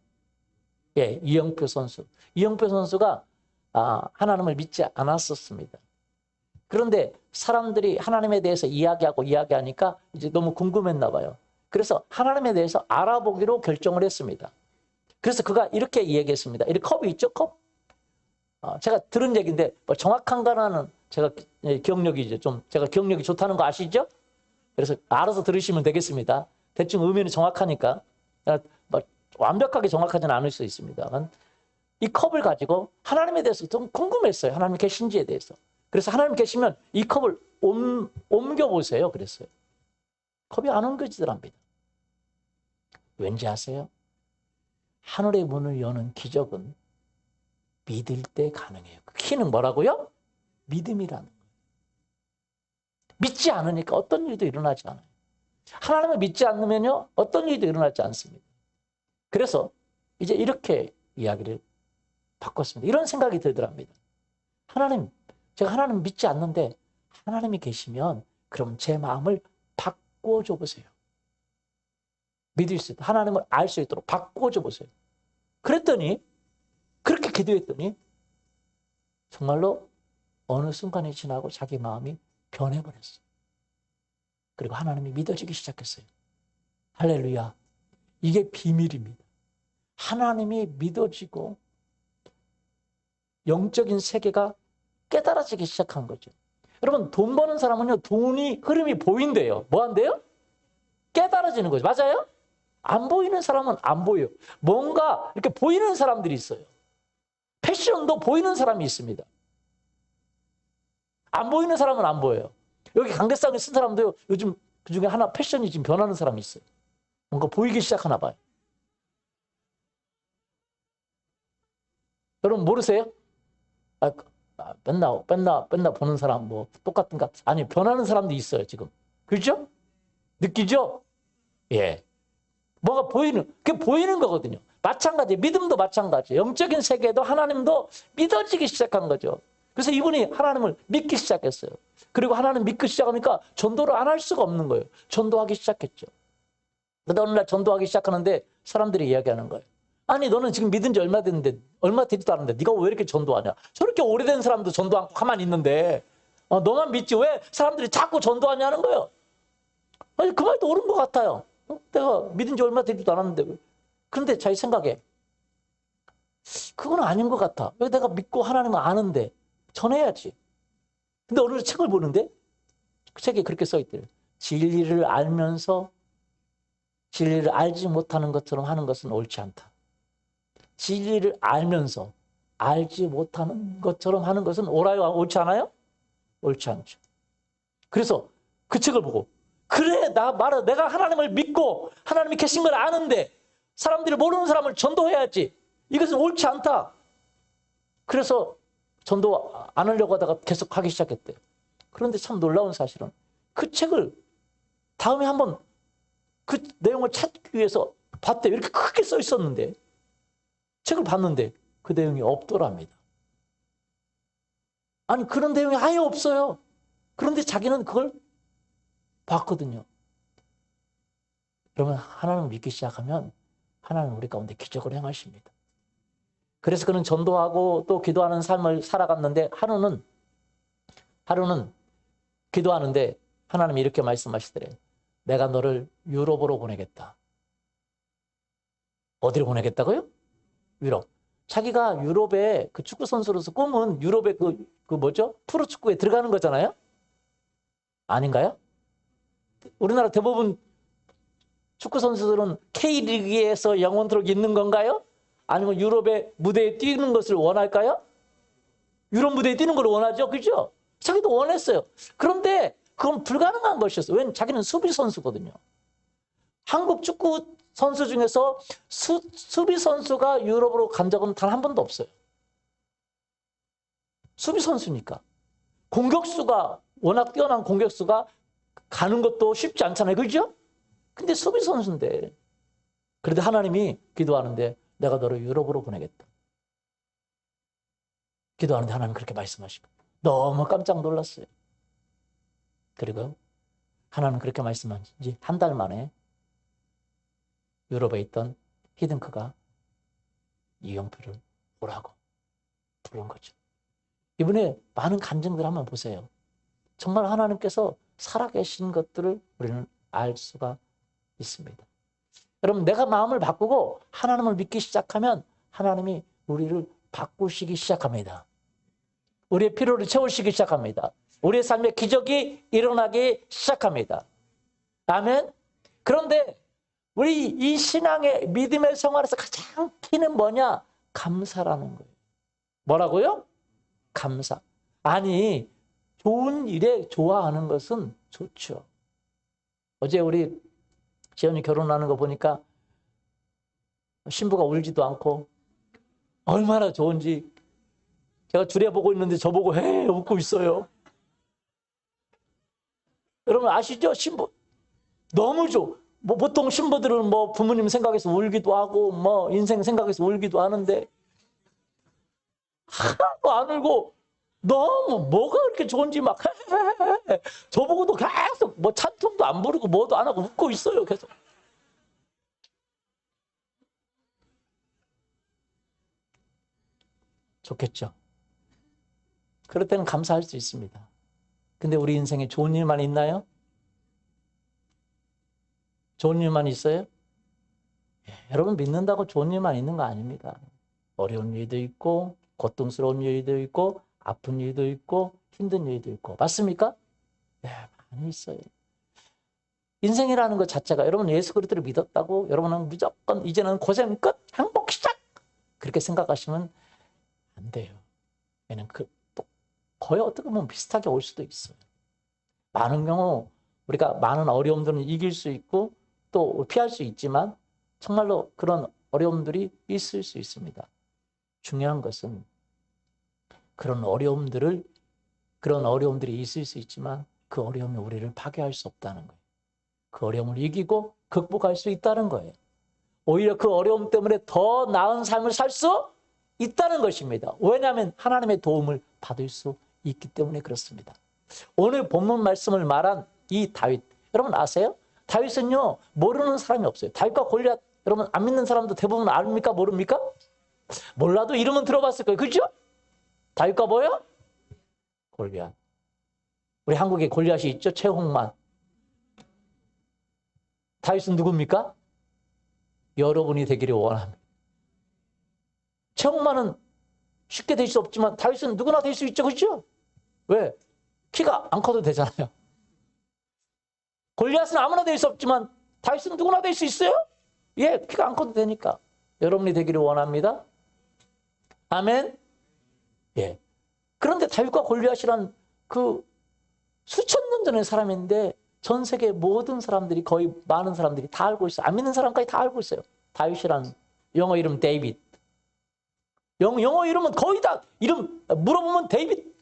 예, 이영표 선수. 이영표 선수가 하나님을 믿지 않았었습니다. 그런데 사람들이 하나님에 대해서 이야기하니까 이제 너무 궁금했나 봐요. 그래서 하나님에 대해서 알아보기로 결정을 했습니다. 그래서 그가 이렇게 이야기했습니다. 이 컵이 있죠, 컵? 제가 들은 얘기인데 뭐 정확한가는 제가 기억력이 이제 좀 제가 기억력이 좋다는 거 아시죠? 그래서 알아서 들으시면 되겠습니다. 대충 의미는 정확하니까 뭐 완벽하게 정확하지는 않을 수 있습니다만 이 컵을 가지고 하나님에 대해서 좀 궁금했어요. 하나님 계신지에 대해서. 그래서 하나님 계시면 이 컵을 옮겨보세요. 그랬어요. 컵이 안 옮겨지더랍니다. 왠지 아세요? 하늘의 문을 여는 기적은 믿을 때 가능해요. 그 키는 뭐라고요? 믿음이라는 거예요. 믿지 않으니까 어떤 일도 일어나지 않아요. 하나님을 믿지 않으면요 어떤 일도 일어나지 않습니다. 그래서 이제 이렇게 이야기를 바꿨습니다. 이런 생각이 들더랍니다. 하나님, 제가 하나님 믿지 않는데 하나님이 계시면 그럼 제 마음을 바꿔줘 보세요. 믿을 수 있도록 하나님을 알 수 있도록 바꿔줘 보세요. 그랬더니 그렇게 기도했더니 정말로 어느 순간이 지나고 자기 마음이 변해버렸어요. 그리고 하나님이 믿어지기 시작했어요. 할렐루야. 이게 비밀입니다. 하나님이 믿어지고 영적인 세계가 깨달아지기 시작한 거죠. 여러분 돈 버는 사람은요 돈이 흐름이 보인대요. 뭐 한대요? 깨달아지는 거죠. 맞아요? 안 보이는 사람은 안 보여요. 뭔가 이렇게 보이는 사람들이 있어요. 패션도 보이는 사람이 있습니다. 안 보이는 사람은 안 보여요. 여기 강대상에 쓴 사람도요 요즘 그중에 하나 패션이 지금 변하는 사람이 있어요. 뭔가 보이기 시작하나 봐요. 여러분 모르세요? 맨날 보는 사람 뭐 똑같은가? 아니 변하는 사람도 있어요 지금. 그렇죠? 느끼죠? 예. 뭐가 그게 보이는 거거든요. 마찬가지, 믿음도 마찬가지. 영적인 세계도 하나님도 믿어지기 시작한 거죠. 그래서 이분이 하나님을 믿기 시작했어요. 그리고 하나님 믿기 시작하니까 전도를 안 할 수가 없는 거예요. 전도하기 시작했죠. 그런데 어느 날 전도하기 시작하는데 사람들이 이야기하는 거예요. 아니 너는 지금 믿은 지 얼마 됐는데 얼마 되지도 않은데 네가 왜 이렇게 전도하냐. 저렇게 오래된 사람도 전도 않고 가만히 있는데 너만 믿지 왜 사람들이 자꾸 전도하냐는 거예요. 아니, 그 말도 옳은 것 같아요. 내가 믿은 지 얼마 되지도 않았는데. 그런데 자기 생각에 그건 아닌 것 같아. 왜 내가 믿고 하나님을 아는데 전해야지. 근데 어느 책을 보는데 그 책에 그렇게 써있대요. 진리를 알면서 진리를 알지 못하는 것처럼 하는 것은 옳지 않다. 진리를 알면서 알지 못하는 것처럼 하는 것은 옳아요? 옳지 않아요? 옳지 않죠. 그래서 그 책을 보고 그래, 내가 하나님을 믿고 하나님이 계신 걸 아는데 사람들이 모르는 사람을 전도해야지. 이것은 옳지 않다. 그래서 전도 안 하려고 하다가 계속 하기 시작했대요. 그런데 참 놀라운 사실은 그 책을 다음에 한번 그 내용을 찾기 위해서 봤대요. 이렇게 크게 써 있었는데 책을 봤는데 그 내용이 없더랍니다. 아니, 그런 내용이 아예 없어요. 그런데 자기는 그걸 봤거든요. 그러면 하나님을 믿기 시작하면 하나님은 우리 가운데 기적을 행하십니다. 그래서 그는 전도하고 또 기도하는 삶을 살아갔는데 하루는 기도하는데 하나님이 이렇게 말씀하시더래요. 내가 너를 유럽으로 보내겠다. 어디로 보내겠다고요? 유럽. 자기가 유럽의 그 축구 선수로서 꿈은 유럽의 그 뭐죠? 프로축구에 들어가는 거잖아요? 아닌가요? 우리나라 대부분 축구 선수들은 K리그에서 영원토록 있는 건가요? 아니면 유럽의 무대에 뛰는 것을 원할까요? 유럽 무대에 뛰는 걸 원하죠. 그죠? 자기도 원했어요. 그런데 그건 불가능한 것이었어요. 왜냐하면 자기는 수비 선수거든요. 한국 축구 선수 중에서 수비 선수가 유럽으로 간 적은 단 한 번도 없어요. 수비 선수니까. 공격수가 워낙 뛰어난 공격수가 가는 것도 쉽지 않잖아요. 그죠? 근데 수비 선수인데. 그런데 하나님이 기도하는데 내가 너를 유럽으로 보내겠다. 기도하는데 하나님 그렇게 말씀하시고 너무 깜짝 놀랐어요. 그리고 하나님 그렇게 말씀한 지 한 달 만에 유럽에 있던 히든크가 이영표를 오라고 부른 거죠. 이번에 많은 간증들 한번 보세요. 정말 하나님께서 살아계신 것들을 우리는 알 수가 있습니다. 여러분, 내가 마음을 바꾸고 하나님을 믿기 시작하면 하나님이 우리를 바꾸시기 시작합니다. 우리의 필요를 채우시기 시작합니다. 우리의 삶에 기적이 일어나기 시작합니다. 아멘. 그런데 우리 이 신앙의 믿음의 생활에서 가장 키는 뭐냐? 감사라는 거예요. 뭐라고요? 감사. 아니, 좋은 일에 좋아하는 것은 좋죠. 어제 우리 지연이 결혼하는 거 보니까 신부가 울지도 않고 얼마나 좋은지 제가 줄여보고 있는데 저보고 헤 웃고 있어요. 여러분 아시죠? 신부 너무 좋아. 뭐 보통 신부들은 뭐 부모님 생각해서 울기도 하고 뭐 인생 생각해서 울기도 하는데 하나도 안 울고 너무 뭐가 그렇게 좋은지 막 저보고도 계속 뭐 찬송도 안 부르고 뭐도 안 하고 웃고 있어요. 계속. 좋겠죠. 그럴 때는 감사할 수 있습니다. 근데 우리 인생에 좋은 일만 있나요? 좋은 일만 있어요? 여러분 믿는다고 좋은 일만 있는 거 아닙니다. 어려운 일도 있고 고통스러운 일도 있고 아픈 일도 있고 힘든 일도 있고 맞습니까? 네, 많이 있어요. 인생이라는 것 자체가 여러분 예수 그리스도를 믿었다고 여러분은 무조건 이제는 고생 끝 행복 시작 그렇게 생각하시면 안 돼요. 왜냐면 또 거의 어떻게 보면 비슷하게 올 수도 있어요. 많은 경우 우리가 많은 어려움들은 이길 수 있고 또 피할 수 있지만 정말로 그런 어려움들이 있을 수 있습니다. 중요한 것은 그런 어려움들이 있을 수 있지만 그 어려움이 우리를 파괴할 수 없다는 거예요. 그 어려움을 이기고 극복할 수 있다는 거예요. 오히려 그 어려움 때문에 더 나은 삶을 살 수 있다는 것입니다. 왜냐하면 하나님의 도움을 받을 수 있기 때문에 그렇습니다. 오늘 본문 말씀을 말한 이 다윗, 여러분 아세요? 다윗은요 모르는 사람이 없어요. 다윗과 골리앗 여러분 안 믿는 사람도 대부분 압니까? 모릅니까? 몰라도 이름은 들어봤을 거예요. 그죠? 다윗과 뭐요? 골리앗. 우리 한국에 골리앗이 있죠? 최홍만. 다윗은 누굽니까? 여러분이 되기를 원합니다. 최홍만은 쉽게 될 수 없지만 다윗은 누구나 될 수 있죠. 그렇죠? 왜? 키가 안 커도 되잖아요. 골리앗은 아무나 될 수 없지만 다윗은 누구나 될 수 있어요? 예, 키가 안 커도 되니까. 여러분이 되기를 원합니다. 아멘. 예. 그런데 다윗과 골리앗이란 그 수천 년 전의 사람인데 전 세계 모든 사람들이 거의 많은 사람들이 다 알고 있어요. 안 믿는 사람까지 다 알고 있어요. 다윗이란 영어 이름 데이빗. 영어 이름은 거의 다 이름 물어보면 데이빗.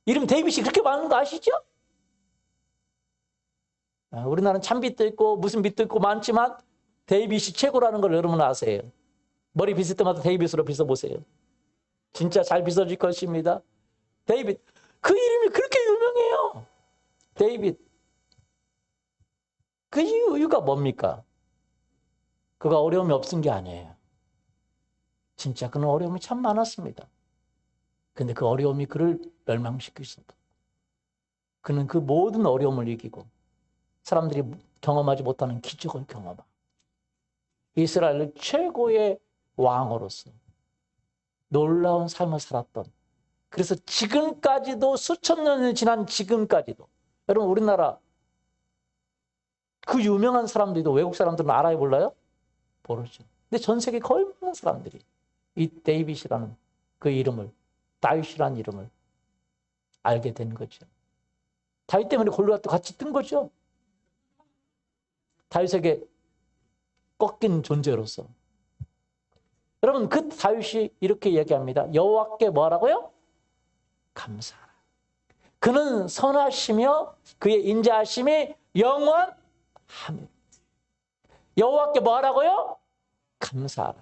이름 데이빗이 그렇게 많은 거 아시죠? 우리나라는 참빛도 있고 무슨 빛도 있고 많지만 데이빗이 최고라는 걸 여러분 아세요. 머리 빗을 때마다 데이빗으로 빗어보세요. 진짜 잘 빗어질 것입니다. 데이빗. 그 이름이 그렇게 유명해요. 데이빗. 그 이유가 뭡니까? 그가 어려움이 없은 게 아니에요. 진짜 그는 어려움이 참 많았습니다. 근데 그 어려움이 그를 멸망시켰습니다. 그는 그 모든 어려움을 이기고 사람들이 경험하지 못하는 기적을 경험하고 이스라엘 최고의 왕으로서 놀라운 삶을 살았던, 그래서 지금까지도 수천 년이 지난 지금까지도 여러분 우리나라 그 유명한 사람들도 외국 사람들은 알아요 몰라요? 모르죠. 근데 전 세계 거의 모든 사람들이 이 데이빗이라는 그 이름을, 다윗이라는 이름을 알게 된 거죠. 다윗 때문에 골리앗도 같이 뜬 거죠. 다윗에게 꺾인 존재로서. 여러분 그 다윗이 이렇게 얘기합니다. 여호와께 뭐하라고요? 감사하라. 그는 선하시며 그의 인자하심이 영원하며. 여호와께 뭐하라고요? 감사하라.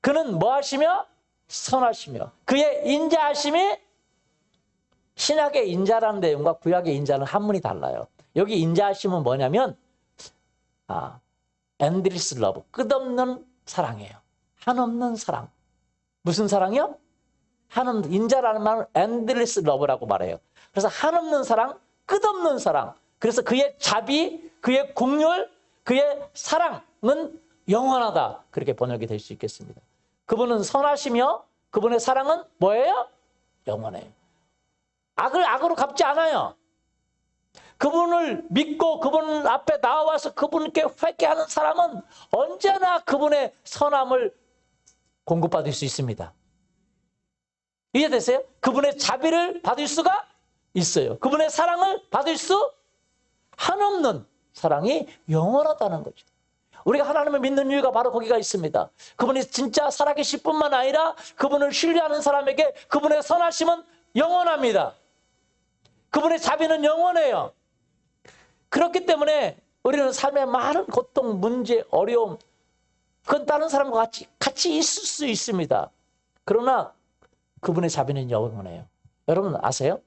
그는 뭐하시며? 선하시며 그의 인자하심이. 신약의 인자라는 내용과 구약의 인자는 한문이 달라요. 여기 인자하심은 뭐냐면 endless love, 끝없는 사랑이에요. 한없는 사랑. 무슨 사랑이요? 한없는, 인자라는 말은 endless love라고 말해요. 그래서 한없는 사랑, 끝없는 사랑. 그래서 그의 자비, 그의 긍휼, 그의 사랑은 영원하다. 그렇게 번역이 될 수 있겠습니다. 그분은 선하시며 그분의 사랑은 뭐예요? 영원해요. 악을 악으로 갚지 않아요. 그분을 믿고 그분 앞에 나와서 그분께 회개하는 사람은 언제나 그분의 선함을 공급받을 수 있습니다. 이해되세요? 그분의 자비를 받을 수가 있어요. 그분의 사랑을 받을 수, 한없는 사랑이 영원하다는 거죠. 우리가 하나님을 믿는 이유가 바로 거기가 있습니다. 그분이 진짜 살아계실 뿐만 아니라 그분을 신뢰하는 사람에게 그분의 선하심은 영원합니다. 그분의 자비는 영원해요. 그렇기 때문에 우리는 삶의 많은 고통, 문제, 어려움, 그건 다른 사람과 같이 있을 수 있습니다. 그러나 그분의 자비는 영원해요. 여러분 아세요?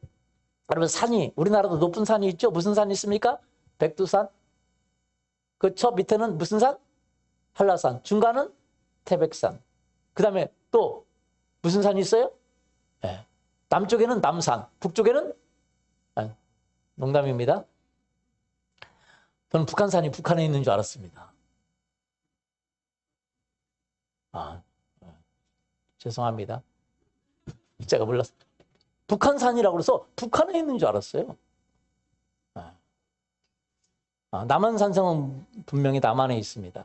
여러분 산이, 우리나라도 높은 산이 있죠? 무슨 산이 있습니까? 백두산. 그 저 밑에는 무슨 산? 한라산. 중간은 태백산. 그 다음에 또 무슨 산이 있어요? 네. 남쪽에는 남산, 북쪽에는 농담입니다. 저는 북한산이 북한에 있는 줄 알았습니다. 죄송합니다. 제가 몰랐어요. 북한산이라고 해서 북한에 있는 줄 알았어요. 남한산성은 분명히 남한에 있습니다.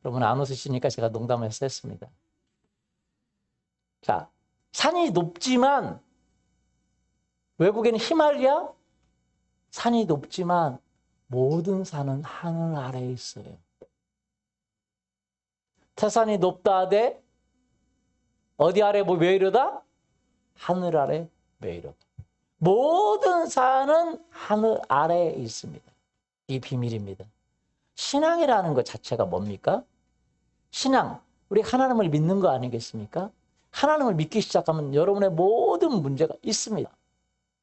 여러분 안 웃으시니까 제가 농담해서 했습니다. 자, 산이 높지만 외국에는 히말리아? 산이 높지만 모든 산은 하늘 아래에 있어요. 태산이 높다 하되 어디 아래 왜 이러다? 하늘 아래 왜 이러다. 모든 산은 하늘 아래에 있습니다. 이 비밀입니다. 신앙이라는 것 자체가 뭡니까? 신앙, 우리 하나님을 믿는 거 아니겠습니까? 하나님을 믿기 시작하면 여러분의 모든 문제가 있습니다.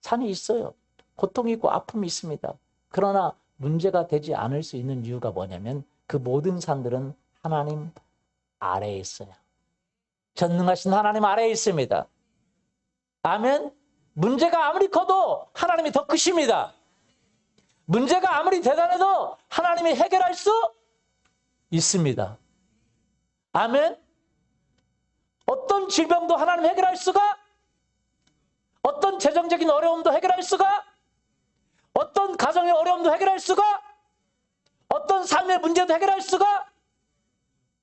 산이 있어요. 고통이 있고 아픔이 있습니다. 그러나 문제가 되지 않을 수 있는 이유가 뭐냐면 그 모든 산들은 하나님 아래에 있어요. 전능하신 하나님 아래에 있습니다. 아멘. 문제가 아무리 커도 하나님이 더 크십니다. 문제가 아무리 대단해도 하나님이 해결할 수 있습니다. 아멘. 어떤 질병도 하나님 해결할 수가, 어떤 재정적인 어려움도 해결할 수가, 어떤 가정의 어려움도 해결할 수가, 어떤 삶의 문제도 해결할 수가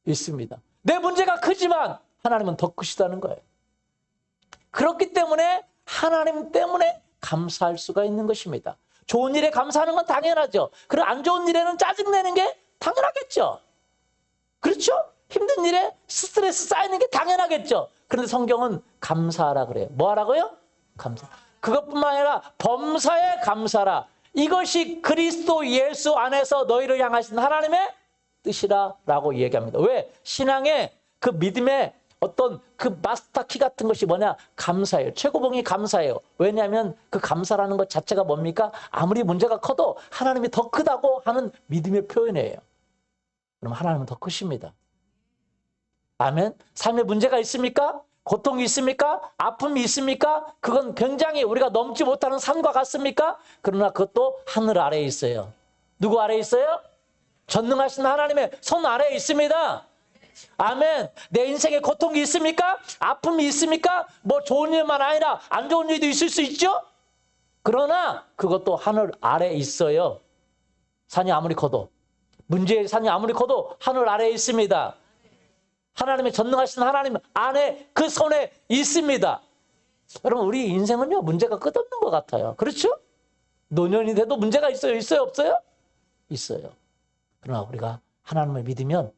있습니다. 내 문제가 크지만 하나님은 더 크시다는 거예요. 그렇기 때문에 하나님 때문에 감사할 수가 있는 것입니다. 좋은 일에 감사하는 건 당연하죠. 그리고 안 좋은 일에는 짜증내는 게 당연하겠죠. 그렇죠? 힘든 일에 스트레스 쌓이는 게 당연하겠죠. 그런데 성경은 감사하라 그래요. 뭐 하라고요? 감사. 그것뿐만 아니라 범사에 감사라. 이것이 그리스도 예수 안에서 너희를 향하신 하나님의 뜻이라라고 얘기합니다. 왜? 신앙의 그 믿음의 어떤 그 마스터키 같은 것이 뭐냐? 감사예요. 최고봉이 감사예요. 왜냐하면 그 감사라는 것 자체가 뭡니까? 아무리 문제가 커도 하나님이 더 크다고 하는 믿음의 표현이에요. 그럼 하나님은 더 크십니다. 아멘. 삶에 문제가 있습니까? 고통이 있습니까? 아픔이 있습니까? 그건 굉장히 우리가 넘지 못하는 산과 같습니까? 그러나 그것도 하늘 아래에 있어요. 누구 아래에 있어요? 전능하신 하나님의 손 아래에 있습니다. 아멘. 내 인생에 고통이 있습니까? 아픔이 있습니까? 뭐 좋은 일만 아니라 안 좋은 일도 있을 수 있죠? 그러나 그것도 하늘 아래에 있어요. 산이 아무리 커도, 문제의 산이 아무리 커도 하늘 아래에 있습니다. 하나님의 전능하신 하나님 안에 그 손에 있습니다. 여러분, 우리 인생은요, 문제가 끝없는 것 같아요. 그렇죠? 노년이 돼도 문제가 있어요? 있어요? 없어요? 있어요. 그러나 우리가 하나님을 믿으면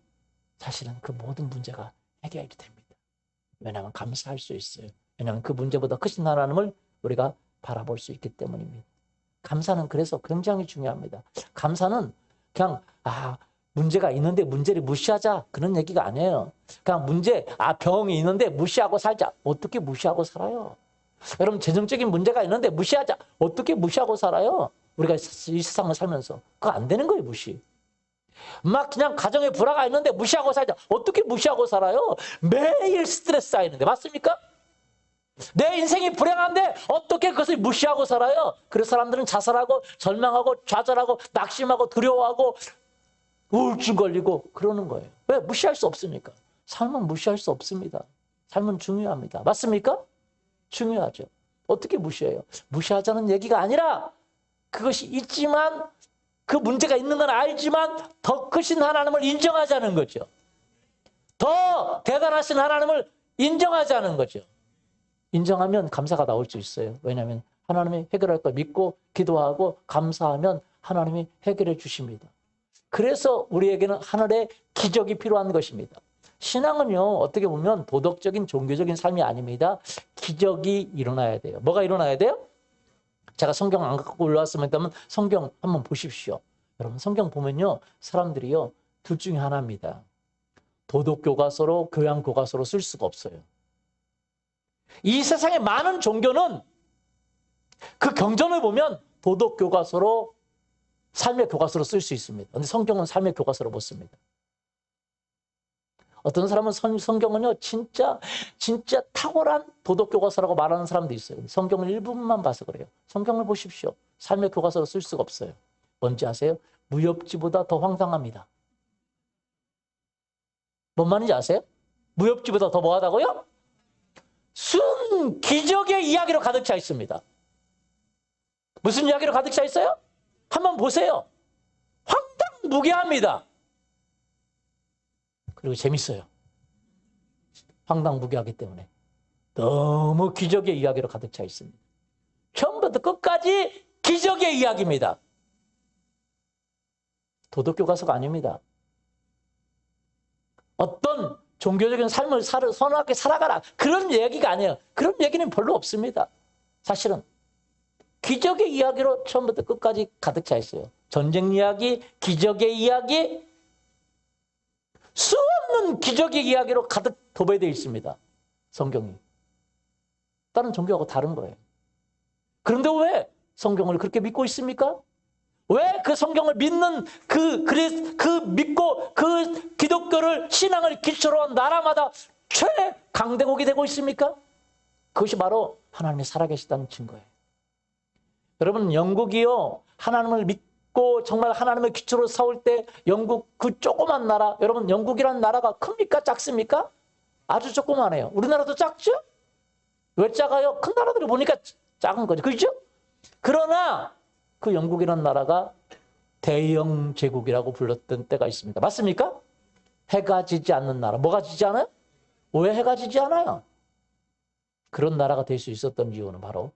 사실은 그 모든 문제가 해결이 됩니다. 왜냐하면 감사할 수 있어요. 왜냐하면 그 문제보다 크신 하나님을 우리가 바라볼 수 있기 때문입니다. 감사는 그래서 굉장히 중요합니다. 감사는 그냥 문제가 있는데 문제를 무시하자 그런 얘기가 아니에요. 그냥 병이 있는데 무시하고 살자. 어떻게 무시하고 살아요? 여러분, 재정적인 문제가 있는데 무시하자. 어떻게 무시하고 살아요? 우리가 이 세상을 살면서. 그거 안 되는 거예요, 무시. 막 그냥 가정에 불화가 있는데 무시하고 살자. 어떻게 무시하고 살아요? 매일 스트레스 쌓이는데. 맞습니까? 내 인생이 불행한데 어떻게 그것을 무시하고 살아요? 그래서 사람들은 자살하고 절망하고 좌절하고 낙심하고 두려워하고 우울증 걸리고 그러는 거예요. 왜? 무시할 수 없으니까. 삶은 무시할 수 없습니다. 삶은 중요합니다. 맞습니까? 중요하죠. 어떻게 무시해요? 무시하자는 얘기가 아니라 그것이 있지만 그 문제가 있는 건 알지만 더 크신 하나님을 인정하자는 거죠. 더 대단하신 하나님을 인정하자는 거죠. 인정하면 감사가 나올 수 있어요. 왜냐하면 하나님이 해결할 걸 믿고 기도하고 감사하면 하나님이 해결해 주십니다. 그래서 우리에게는 하늘의 기적이 필요한 것입니다. 신앙은요, 어떻게 보면 도덕적인 종교적인 삶이 아닙니다. 기적이 일어나야 돼요. 뭐가 일어나야 돼요? 제가 성경 안 갖고 올라왔으면 성경 한번 보십시오. 여러분, 성경 보면요, 사람들이요, 둘 중에 하나입니다. 도덕교과서로 교양교과서로 쓸 수가 없어요. 이 세상의 많은 종교는 그 경전을 보면 도덕교과서로 삶의 교과서로 쓸 수 있습니다. 그런데 성경은 삶의 교과서로 못 씁니다. 어떤 사람은 성경은요, 진짜 탁월한 도덕교과서라고 말하는 사람도 있어요. 성경을 일부분만 봐서 그래요. 성경을 보십시오. 삶의 교과서로 쓸 수가 없어요. 뭔지 아세요? 무협지보다 더 황당합니다. 뭔 말인지 아세요? 무협지보다 더 뭐하다고요? 순 기적의 이야기로 가득 차 있습니다. 무슨 이야기로 가득 차 있어요? 한번 보세요. 황당무계합니다. 그리고 재밌어요. 황당무계하기 때문에. 너무 기적의 이야기로 가득 차 있습니다. 처음부터 끝까지 기적의 이야기입니다. 도덕교과서가 아닙니다. 어떤 종교적인 삶을 선하게 살아가라. 그런 얘기가 아니에요. 그런 얘기는 별로 없습니다. 사실은. 기적의 이야기로 처음부터 끝까지 가득 차 있어요. 전쟁 이야기, 기적의 이야기, 수없는 기적의 이야기로 가득 도배되어 있습니다. 성경이. 다른 종교하고 다른 거예요. 그런데 왜 성경을 그렇게 믿고 있습니까? 왜 그 성경을 믿는 믿고 그 기독교를 신앙을 기초로 한 나라마다 최강대국이 되고 있습니까? 그것이 바로 하나님이 살아계시다는 증거예요. 여러분, 영국이요, 하나님을 믿고 정말 하나님의 기초로 세울 때 영국 그 조그만 나라, 여러분 영국이라는 나라가 큽니까? 작습니까? 아주 조그만해요. 우리나라도 작죠? 왜 작아요? 큰 나라들을 보니까 작은 거죠. 그렇죠? 그러나 그 영국이라는 나라가 대영 제국이라고 불렀던 때가 있습니다. 맞습니까? 해가 지지 않는 나라. 뭐가 지지 않아요? 왜 해가 지지 않아요? 그런 나라가 될 수 있었던 이유는 바로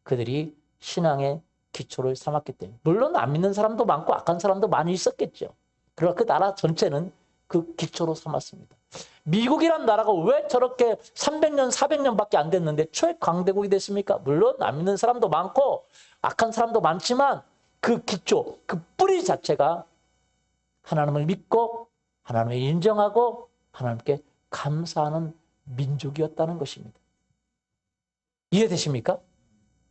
그들이 신앙의 기초를 삼았기 때문에. 물론 안 믿는 사람도 많고 악한 사람도 많이 있었겠죠. 그러나 그 나라 전체는 그 기초로 삼았습니다. 미국이란 나라가 왜 저렇게 300년, 400년밖에 안 됐는데 최강대국이 됐습니까? 물론 안 믿는 사람도 많고 악한 사람도 많지만 그 기초, 그 뿌리 자체가 하나님을 믿고 하나님을 인정하고 하나님께 감사하는 민족이었다는 것입니다. 이해되십니까?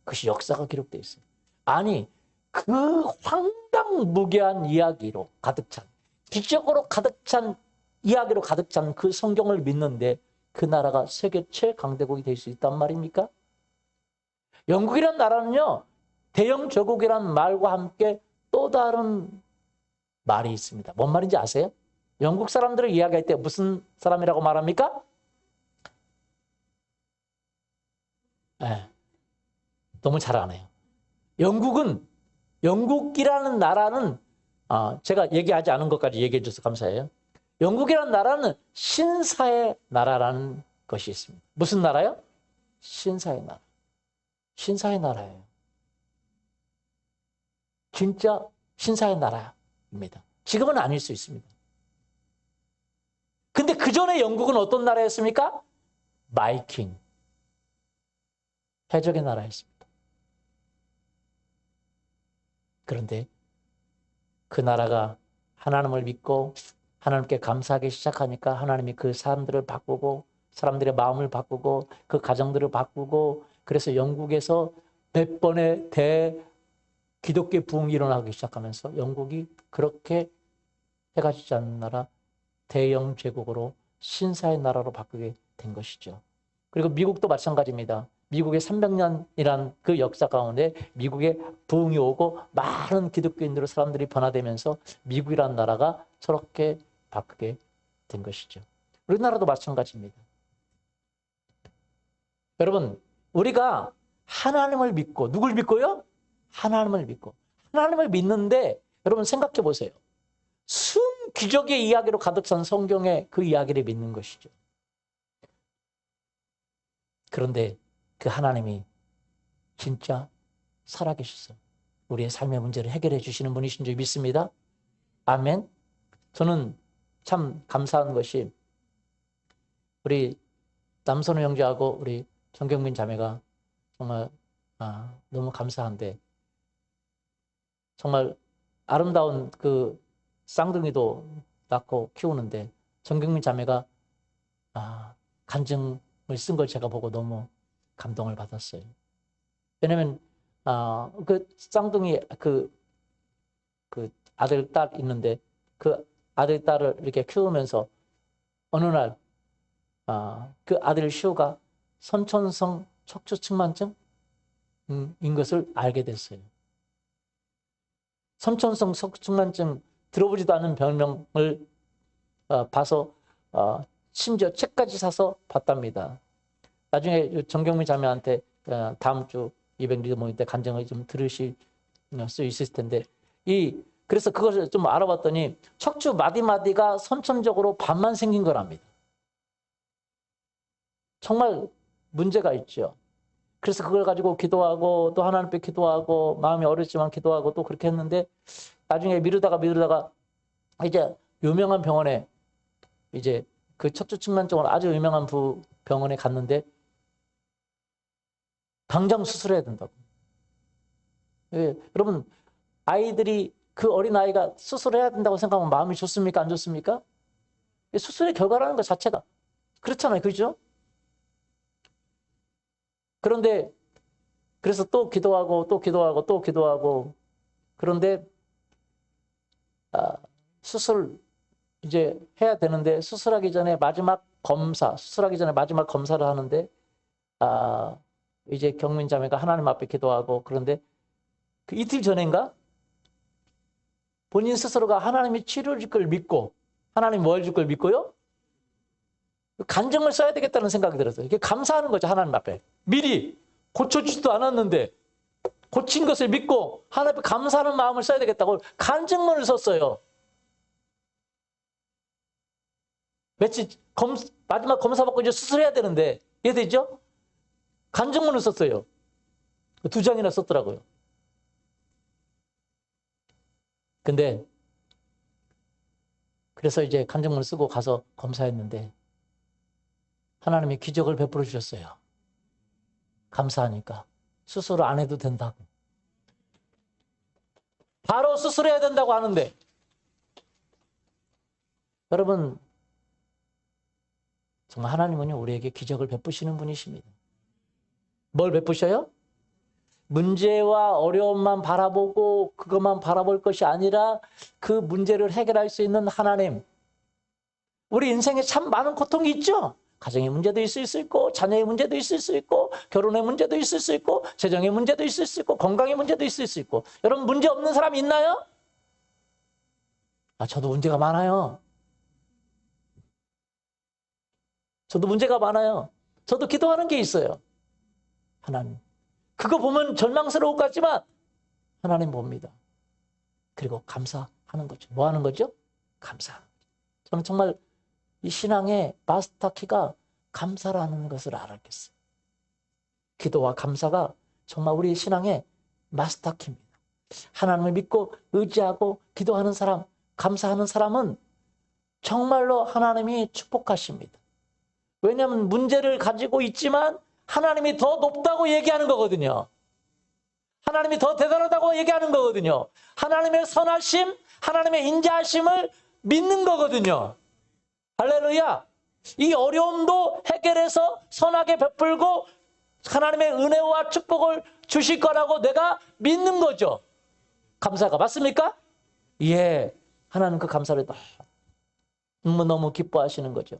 그것이 역사가 기록되어 있어요. 아니, 그 황당무계한 이야기로 가득 찬, 기적으로 가득 찬 이야기로 가득 찬 그 성경을 믿는데 그 나라가 세계 최강대국이 될 수 있단 말입니까? 영국이란 나라는요, 대영 제국이란 말과 함께 또 다른 말이 있습니다. 뭔 말인지 아세요? 영국 사람들을 이야기할 때 무슨 사람이라고 말합니까? 네, 너무 잘 아네요. 영국이라는 나라는 제가 얘기하지 않은 것까지 얘기해 주셔서 감사해요. 영국이라는 나라는 신사의 나라라는 것이 있습니다. 무슨 나라요? 신사의 나라. 신사의 나라예요. 진짜 신사의 나라입니다. 지금은 아닐 수 있습니다. 근데 그 전에 영국은 어떤 나라였습니까? 바이킹. 해적의 나라였습니다. 그런데 그 나라가 하나님을 믿고 하나님께 감사하기 시작하니까 하나님이 그 사람들을 바꾸고 사람들의 마음을 바꾸고 그 가정들을 바꾸고 그래서 영국에서 몇 번의 기독교 부흥이 일어나기 시작하면서 영국이 그렇게 해가 지지 않는 나라 대영 제국으로 신사의 나라로 바꾸게 된 것이죠. 그리고 미국도 마찬가지입니다. 미국의 300년이란 그 역사 가운데 미국에 부흥이 오고 많은 기독교인들로 사람들이 변화되면서 미국이라는 나라가 저렇게 바꾸게 된 것이죠. 우리나라도 마찬가지입니다. 여러분, 우리가 하나님을 믿고 누굴 믿고요? 하나님을 믿고 하나님을 믿는데 여러분 생각해 보세요. 기적의 이야기로 가득 찬 성경의 그 이야기를 믿는 것이죠. 그런데 그 하나님이 진짜 살아계셨어요. 우리의 삶의 문제를 해결해 주시는 분이신 줄 믿습니다. 아멘. 저는 참 감사한 것이 우리 남선우 형제하고 우리 정경민 자매가 정말 너무 감사한데 정말 아름다운 그 쌍둥이도 낳고 키우는데 정경민 자매가 간증을 쓴 걸 제가 보고 너무 감동을 받았어요. 왜냐면 그 쌍둥이 그 아들 딸 있는데 그 아들 딸을 이렇게 키우면서 어느 날 그 아들 시호가 선천성 척추측만증인 것을 알게 됐어요. 선천성 척추측만증 들어보지도 않은 병명을 봐서 심지어 책까지 사서 봤답니다. 나중에 정경민 자매한테 다음 주 200리더 모임 때 간증을 좀 들으실 수 있을 텐데 그래서 그것을 좀 알아봤더니 척추 마디마디가 선천적으로 반만 생긴 거랍니다. 정말 문제가 있죠. 그래서 그걸 가지고 기도하고 또 하나님 앞에 기도하고 마음이 어렵지만 기도하고 또 그렇게 했는데 나중에 미루다가 이제 유명한 병원에 이제 그 척추 측만증으로 아주 유명한 병원에 갔는데 당장 수술해야 된다고. 여러분 아이들이 그 어린아이가 수술해야 된다고 생각하면 마음이 좋습니까? 안 좋습니까? 수술의 결과라는 것 자체가 그렇잖아요. 그렇죠? 그런데 그래서 또 기도하고 그런데 수술 이제 해야 되는데 수술하기 전에 마지막 검사를 하는데 이제 경민 자매가 하나님 앞에 기도하고 그런데 그 이틀 전인가 본인 스스로가 하나님이 치료해 줄 걸 믿고, 하나님이 뭘 줄 걸 믿고요? 간증을 써야 되겠다는 생각이 들었어요. 이게 감사하는 거죠, 하나님 앞에. 미리 고쳐주지도 않았는데 고친 것을 믿고 하나님 앞에 감사하는 마음을 써야 되겠다고 간증문을 썼어요. 며칠 마지막 검사 받고 이제 수술해야 되는데 이해되죠? 간증문을 썼어요. 2장이나 썼더라고요. 근데 그래서 이제 간증문을 쓰고 가서 검사했는데 하나님이 기적을 베풀어 주셨어요. 감사하니까. 수술을 안 해도 된다고. 바로 수술해야 된다고 하는데 여러분 정말 하나님은 우리에게 기적을 베푸시는 분이십니다. 뭘 베푸셔요? 문제와 어려움만 바라보고 그것만 바라볼 것이 아니라 그 문제를 해결할 수 있는 하나님. 우리 인생에 참 많은 고통이 있죠. 가정의 문제도 있을 수 있고 자녀의 문제도 있을 수 있고 결혼의 문제도 있을 수 있고 재정의 문제도 있을 수 있고 건강의 문제도 있을 수 있고. 여러분 문제 없는 사람 있나요? 저도 문제가 많아요. 저도 문제가 많아요. 저도 기도하는 게 있어요. 하나님. 그거 보면 절망스러울 것 같지만 하나님 봅니다. 그리고 감사하는 거죠. 뭐 하는 거죠? 감사하는 거죠. 저는 정말 이 신앙의 마스터키가 감사라는 것을 알았겠어요. 기도와 감사가 정말 우리 신앙의 마스터키입니다. 하나님을 믿고 의지하고 기도하는 사람, 감사하는 사람은 정말로 하나님이 축복하십니다. 왜냐하면 문제를 가지고 있지만 하나님이 더 높다고 얘기하는 거거든요. 하나님이 더 대단하다고 얘기하는 거거든요. 하나님의 선하심, 하나님의 인자하심을 믿는 거거든요. 할렐루야. 이 어려움도 해결해서 선하게 베풀고 하나님의 은혜와 축복을 주실 거라고 내가 믿는 거죠. 감사가 맞습니까? 예. 하나님 그 감사를 너무너무 기뻐하시는 거죠.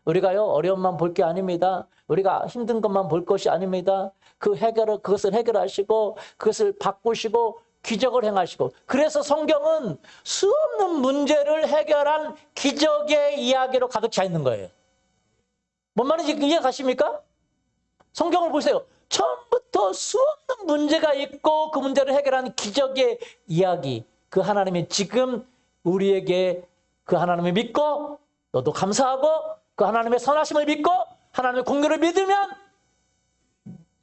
우리가요, 어려움만 볼 게 아닙니다. 우리가 힘든 것만 볼 것이 아닙니다. 그것을 해결하시고, 그것을 바꾸시고, 기적을 행하시고. 그래서 성경은 수없는 문제를 해결한 기적의 이야기로 가득 차 있는 거예요. 뭔 말인지 이해 가십니까? 성경을 보세요. 처음부터 수없는 문제가 있고, 그 문제를 해결한 기적의 이야기. 그 하나님이 지금 우리에게 그 하나님을 믿고, 너도 감사하고, 그 하나님의 선하심을 믿고 하나님의 공로를 믿으면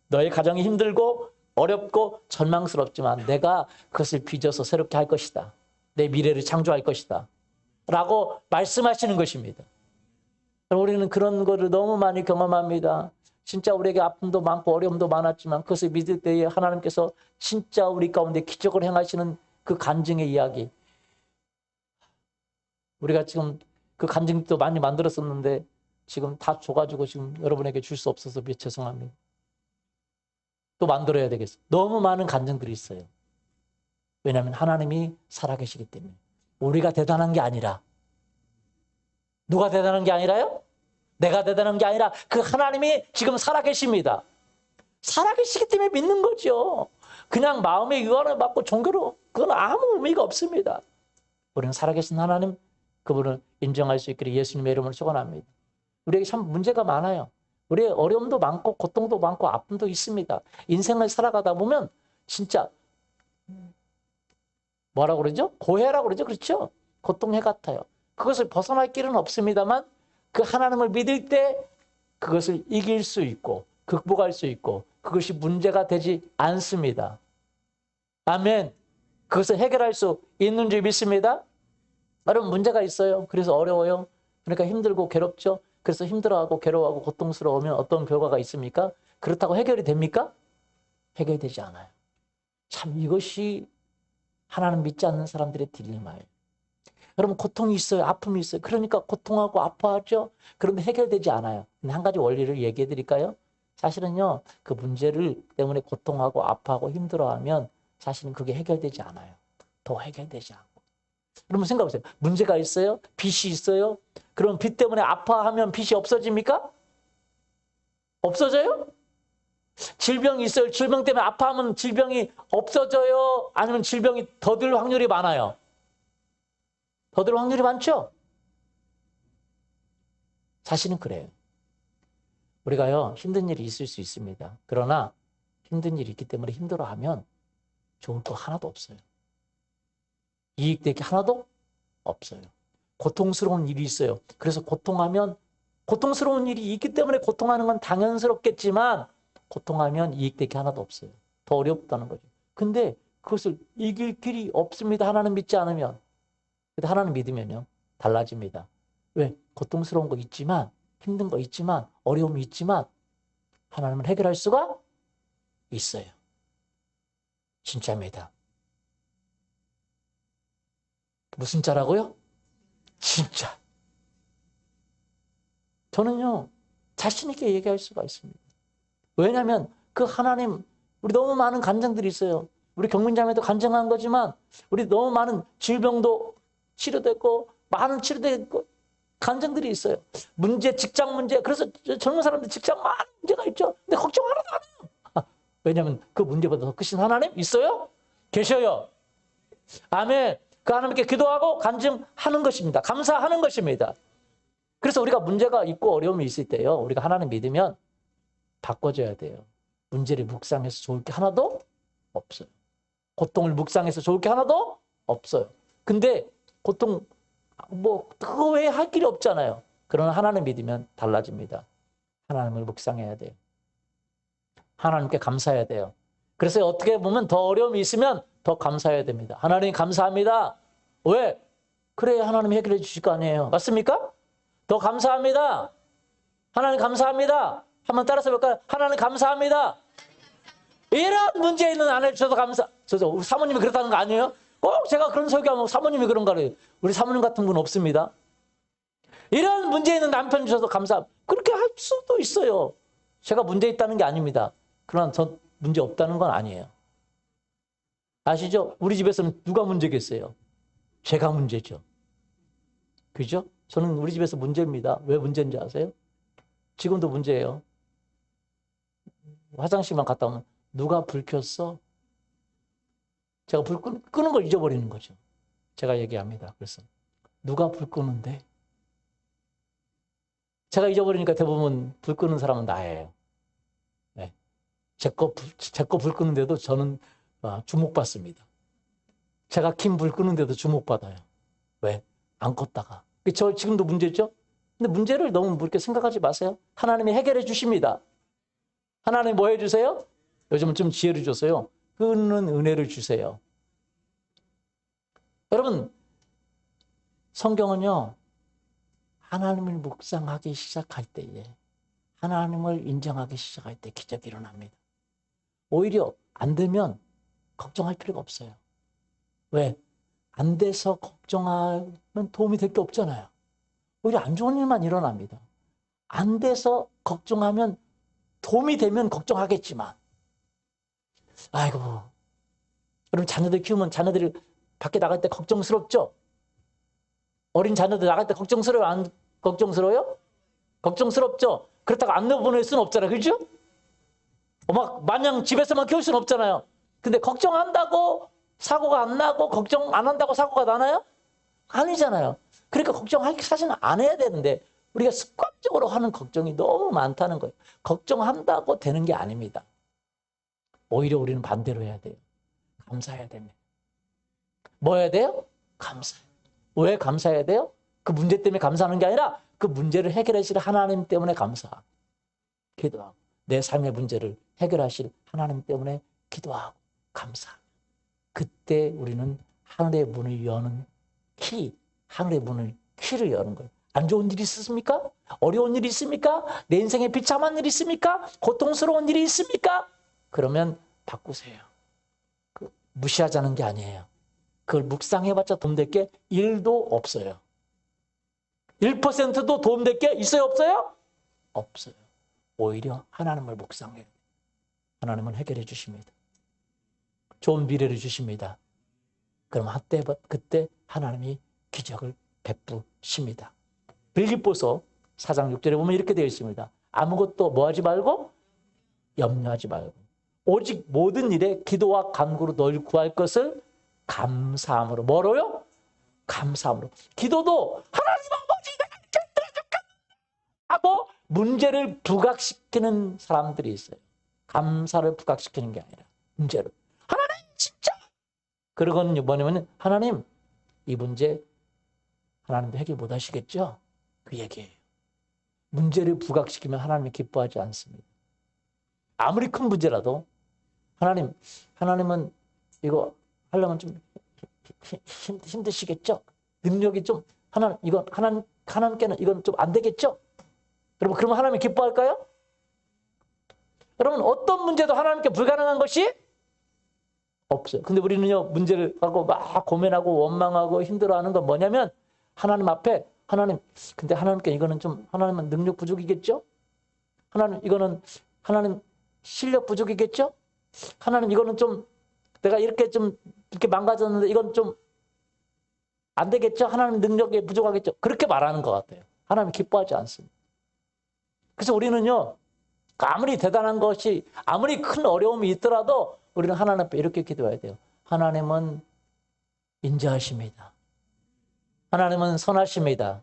너의 가정이 힘들고 어렵고 절망스럽지만 내가 그것을 빚어서 새롭게 할 것이다. 내 미래를 창조할 것이다. 라고 말씀하시는 것입니다. 우리는 그런 거를 너무 많이 경험합니다. 진짜 우리에게 아픔도 많고 어려움도 많았지만 그것을 믿을 때에 하나님께서 진짜 우리 가운데 기적을 행하시는 그 간증의 이야기. 우리가 지금 그 간증도 많이 만들었었는데 지금 다 줘가지고 지금 여러분에게 줄 수 없어서 죄송합니다. 또 만들어야 되겠어요. 너무 많은 간증들이 있어요. 왜냐하면 하나님이 살아계시기 때문에. 우리가 대단한 게 아니라 누가 대단한 게 아니라요? 내가 대단한 게 아니라 그 하나님이 지금 살아계십니다. 살아계시기 때문에 믿는 거죠. 그냥 마음의 유언을 받고 종교로 그건 아무 의미가 없습니다. 우리는 살아계신 하나님 그분을 인정할 수 있기를 예수님의 이름으로 축원합니다. 우리에게 참 문제가 많아요. 우리의 어려움도 많고 고통도 많고 아픔도 있습니다. 인생을 살아가다 보면 진짜 뭐라고 그러죠? 고해라고 그러죠. 그렇죠? 고통해 같아요. 그것을 벗어날 길은 없습니다만 그 하나님을 믿을 때 그것을 이길 수 있고 극복할 수 있고 그것이 문제가 되지 않습니다. 아멘. 그것을 해결할 수 있는 줄 믿습니다. 여러분 문제가 있어요. 그래서 어려워요. 그러니까 힘들고 괴롭죠. 그래서 힘들어하고 괴로워하고 고통스러우면 어떤 결과가 있습니까? 그렇다고 해결이 됩니까? 해결되지 않아요. 참 이것이 하나님 믿지 않는 사람들의 딜레마예요. 여러분 고통이 있어요. 아픔이 있어요. 그러니까 고통하고 아파하죠. 그런데 해결되지 않아요. 근데 한 가지 원리를 얘기해 드릴까요? 사실은요. 그 문제를 때문에 고통하고 아파하고 힘들어하면 사실은 그게 해결되지 않아요. 더 해결되지 않고. 여러분 생각해보세요. 문제가 있어요? 빚이 있어요? 그럼 빚 때문에 아파하면 빚이 없어집니까? 없어져요? 질병이 있어요. 질병 때문에 아파하면 질병이 없어져요? 아니면 질병이 더 들 확률이 많아요? 더 될 확률이 많죠? 사실은 그래요. 우리가요, 힘든 일이 있을 수 있습니다. 그러나 힘든 일이 있기 때문에 힘들어하면 좋을 거 하나도 없어요. 이익될 게 하나도 없어요. 고통스러운 일이 있어요. 그래서 고통스러운 일이 있기 때문에 고통하는 건 당연스럽겠지만 고통하면 이익될 게 하나도 없어요. 더 어렵다는 거죠. 근데 그것을 이길 길이 없습니다. 하나님 믿지 않으면. 근데 하나님 믿으면요, 달라집니다. 왜? 고통스러운 거 있지만, 힘든 거 있지만, 어려움이 있지만 하나님은 해결할 수가 있어요. 진짜입니다. 무슨 자라고요? 진짜. 저는요, 자신 있게 얘기할 수가 있습니다. 왜냐하면 그 하나님, 우리 너무 많은 간증들이 있어요. 우리 경민자매도 간증한 거지만 우리 너무 많은 질병도 치료됐고 많은 치료됐고 간증들이 있어요. 문제, 직장 문제. 그래서 젊은 사람들 직장 많은 문제가 있죠. 근데 걱정 하나도 안 해요. 왜냐하면 그 문제보다 더 크신 하나님 있어요? 계셔요. 아멘. 그 하나님께 기도하고 간증하는 것입니다. 감사하는 것입니다. 그래서 우리가 문제가 있고 어려움이 있을 때요, 우리가 하나님 믿으면 바꿔줘야 돼요. 문제를 묵상해서 좋을 게 하나도 없어요. 고통을 묵상해서 좋을 게 하나도 없어요. 근데 고통, 그거 외에 할 길이 없잖아요. 그러나 하나님 믿으면 달라집니다. 하나님을 묵상해야 돼요. 하나님께 감사해야 돼요. 그래서 어떻게 보면 더 어려움이 있으면 더 감사해야 됩니다. 하나님 감사합니다. 왜? 그래야 하나님이 해결해 주실 거 아니에요. 맞습니까? 더 감사합니다. 하나님 감사합니다. 한번 따라서 볼까요? 하나님 감사합니다. 이런 문제 있는 아내 주셔서 우리 사모님이 그렇다는 거 아니에요? 꼭 제가 그런 설교하면 사모님이 그런가 그래요. 우리 사모님 같은 분 없습니다. 이런 문제 있는 남편 주셔서 그렇게 할 수도 있어요. 제가 문제 있다는 게 아닙니다. 그러나 저 문제 없다는 건 아니에요. 아시죠? 우리 집에서는 누가 문제겠어요? 제가 문제죠. 그죠? 저는 우리 집에서 문제입니다. 왜 문제인지 아세요? 지금도 문제예요. 화장실만 갔다 오면 누가 불 켰어? 제가 불 끄는 걸 잊어버리는 거죠. 제가 얘기합니다. 그래서 누가 불 끄는데? 제가 잊어버리니까 대부분 불 끄는 사람은 나예요. 네. 제 거 불 끄는데도 저는 주목받습니다. 제가 킨 불 끄는데도 주목받아요. 왜? 안 껐다가. 저 지금도 문제죠? 근데 문제를 너무 그렇게 생각하지 마세요. 하나님이 해결해 주십니다. 하나님 뭐 해주세요? 요즘은 좀 지혜를 줬어요. 끊는 은혜를 주세요. 여러분, 성경은요, 하나님을 묵상하기 시작할 때에, 하나님을 인정하기 시작할 때 기적이 일어납니다. 오히려 안 되면 걱정할 필요가 없어요. 왜? 안 돼서 걱정하면 도움이 될 게 없잖아요. 오히려 안 좋은 일만 일어납니다. 안 돼서 걱정하면 도움이 되면 걱정하겠지만, 아이고, 여러분 자녀들 키우면 자녀들이 밖에 나갈 때 걱정스럽죠? 어린 자녀들 나갈 때 걱정스러워요? 안 걱정스러워요? 걱정스럽죠? 그렇다고 안 내보낼 수는 없잖아요. 그죠? 마냥 집에서만 키울 수는 없잖아요. 근데 걱정한다고 사고가 안 나고 걱정 안 한다고 사고가 나나요? 아니잖아요. 그러니까 걱정하기 사실은 안 해야 되는데 우리가 습관적으로 하는 걱정이 너무 많다는 거예요. 걱정한다고 되는 게 아닙니다. 오히려 우리는 반대로 해야 돼요. 감사해야 됩니다. 뭐 해야 돼요? 감사. 왜 감사해야 돼요? 그 문제 때문에 감사하는 게 아니라 그 문제를 해결하실 하나님 때문에 감사하고 기도하고 내 삶의 문제를 해결하실 하나님 때문에 기도하고 감사하고 그때 우리는 하늘의 문을 여는 하늘의 문을 키를 여는 거예요. 안 좋은 일이 있습니까? 어려운 일이 있습니까? 내 인생에 비참한 일이 있습니까? 고통스러운 일이 있습니까? 그러면 바꾸세요. 무시하자는 게 아니에요. 그걸 묵상해봤자 도움될 게 1도 없어요. 1%도 도움될 게 있어요? 없어요? 없어요. 오히려 하나님을 묵상해요. 하나님은 해결해 주십니다. 좋은 미래를 주십니다. 그럼 그때 하나님이 기적을 베푸십니다. 빌립보서 4장 6절에 보면 이렇게 되어 있습니다. 아무것도 뭐하지 말고 염려하지 말고 오직 모든 일에 기도와 간구로 널 구할 것을 감사함으로 뭐로요? 감사함으로. 기도도 하나님 아버지가 하고 문제를 부각시키는 사람들이 있어요. 감사를 부각시키는 게 아니라 문제를. 하나님 진짜. 그러고는 뭐냐면 하나님 이 문제 하나님도 해결 못 하시겠죠? 그 얘기예요. 문제를 부각시키면 하나님이 기뻐하지 않습니다. 아무리 큰 문제라도 하나님은 이거 하려면 좀 힘드시겠죠? 능력이 좀 하나님께는 이건 좀 안 되겠죠? 여러분 그러면 하나님이 기뻐할까요? 여러분 어떤 문제도 하나님께 불가능한 것이 없어요. 근데 우리는요 문제를 갖고 막 고민하고 원망하고 힘들어하는 건 뭐냐면 하나님 앞에 근데 하나님께 이거는 좀 하나님은 능력 부족이겠죠? 하나님 실력 부족이겠죠? 하나님 이거는 좀 내가 이렇게 망가졌는데 이건 좀 안 되겠죠? 하나님 능력이 부족하겠죠? 그렇게 말하는 것 같아요. 하나님 기뻐하지 않습니다. 그래서 우리는요 아무리 대단한 것이 아무리 큰 어려움이 있더라도 우리는 하나님 앞에 이렇게 기도해야 돼요. 하나님은 인자하십니다. 하나님은 선하십니다.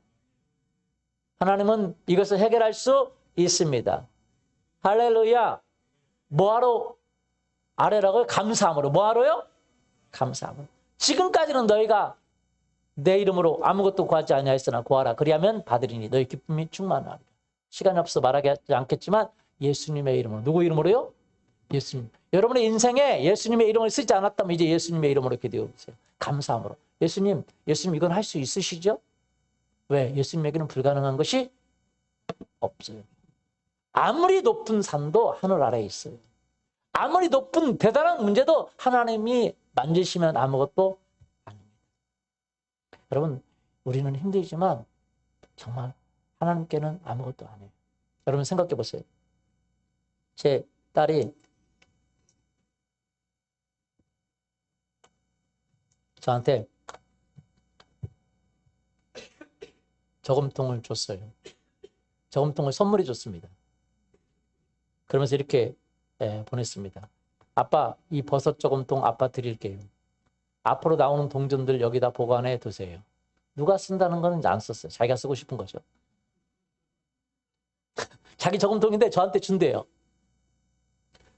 하나님은 이것을 해결할 수 있습니다. 할렐루야. 뭐하러 아래라고요? 감사함으로. 뭐하러요? 감사함으로. 지금까지는 너희가 내 이름으로 아무것도 구하지 아니하였으나 구하라. 그리하면 받으리니 너희 기쁨이 충만하리라. 시간이 없어 말하지 않겠지만 예수님의 이름으로. 누구 이름으로요? 예수님. 여러분의 인생에 예수님의 이름을 쓰지 않았다면 이제 예수님의 이름으로 기도해 보세요. 감사함으로. 예수님 이건 할 수 있으시죠? 왜? 예수님에게는 불가능한 것이 없어요. 아무리 높은 산도 하늘 아래에 있어요. 아무리 높은 대단한 문제도 하나님이 만지시면 아무것도 아닙니다. 여러분 우리는 힘들지만 정말 하나님께는 아무것도 아니에요. 여러분 생각해 보세요. 제 딸이 저한테 저금통을 줬어요. 저금통을 선물해 줬습니다. 그러면서 이렇게 보냈습니다. 아빠, 이 버섯 저금통 아빠 드릴게요. 앞으로 나오는 동전들 여기다 보관해 두세요. 누가 쓴다는 거는 이제 안 썼어요. 자기가 쓰고 싶은 거죠. 자기 저금통인데 저한테 준대요.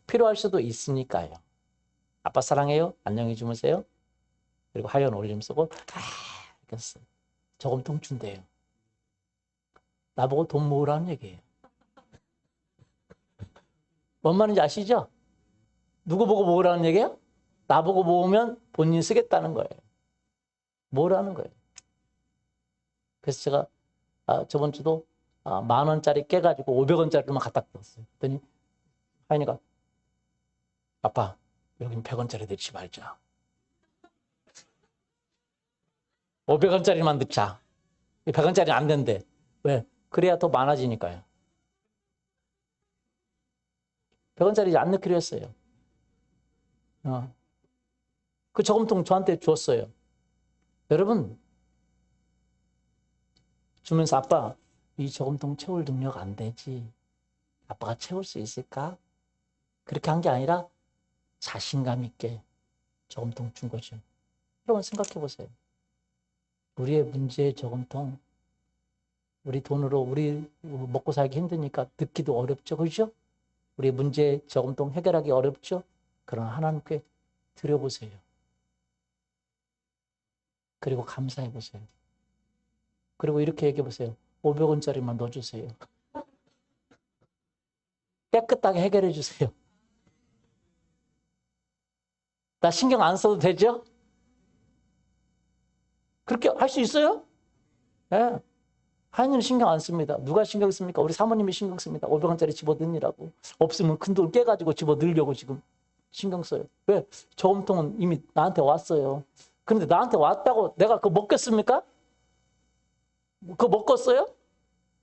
필요할 수도 있으니까요. 아빠 사랑해요. 안녕히 주무세요. 그리고 하얀 올림 쓰고 이렇게 써요. 저금통 준대요. 나보고 돈 모으라는 얘기예요. 뭔 말인지 아시죠? 누구 보고 모으라는 얘기예요? 나보고 모으면 본인 쓰겠다는 거예요. 모으라는 거예요. 그래서 제가 저번 주도 10,000원짜리 깨가지고 500원짜리만 갖다 뒀어요. 그랬더니 하인이가 아빠 여긴 100원짜리 넣지 말자. 500원짜리만 넣자. 100원짜리 안 된대. 왜? 그래야 더 많아지니까요. 100원짜리 안 넣기로 했어요. 그 저금통 저한테 줬어요. 여러분 주면서 아빠 이 저금통 채울 능력 안 되지. 아빠가 채울 수 있을까? 그렇게 한 게 아니라 자신감 있게 저금통 준 거죠. 여러분 생각해 보세요. 우리의 문제의 저금통, 우리 돈으로 우리 먹고 살기 힘드니까 듣기도 어렵죠. 그렇죠? 우리 문제 저금통 해결하기 어렵죠? 그러나 하나님께 드려보세요. 그리고 감사해 보세요. 그리고 이렇게 얘기해 보세요. 500원짜리만 넣어주세요. 깨끗하게 해결해 주세요. 나 신경 안 써도 되죠? 그렇게 할 수 있어요? 네. 하인이는 신경 안 씁니다. 누가 신경 씁니까? 우리 사모님이 신경 씁니다. 500원짜리 집어넣으라고. 없으면 큰 돈 깨가지고 집어넣으려고 지금 신경 써요. 왜? 저금통은 이미 나한테 왔어요. 그런데 나한테 왔다고 내가 그거 먹겠습니까? 그거 먹겠어요?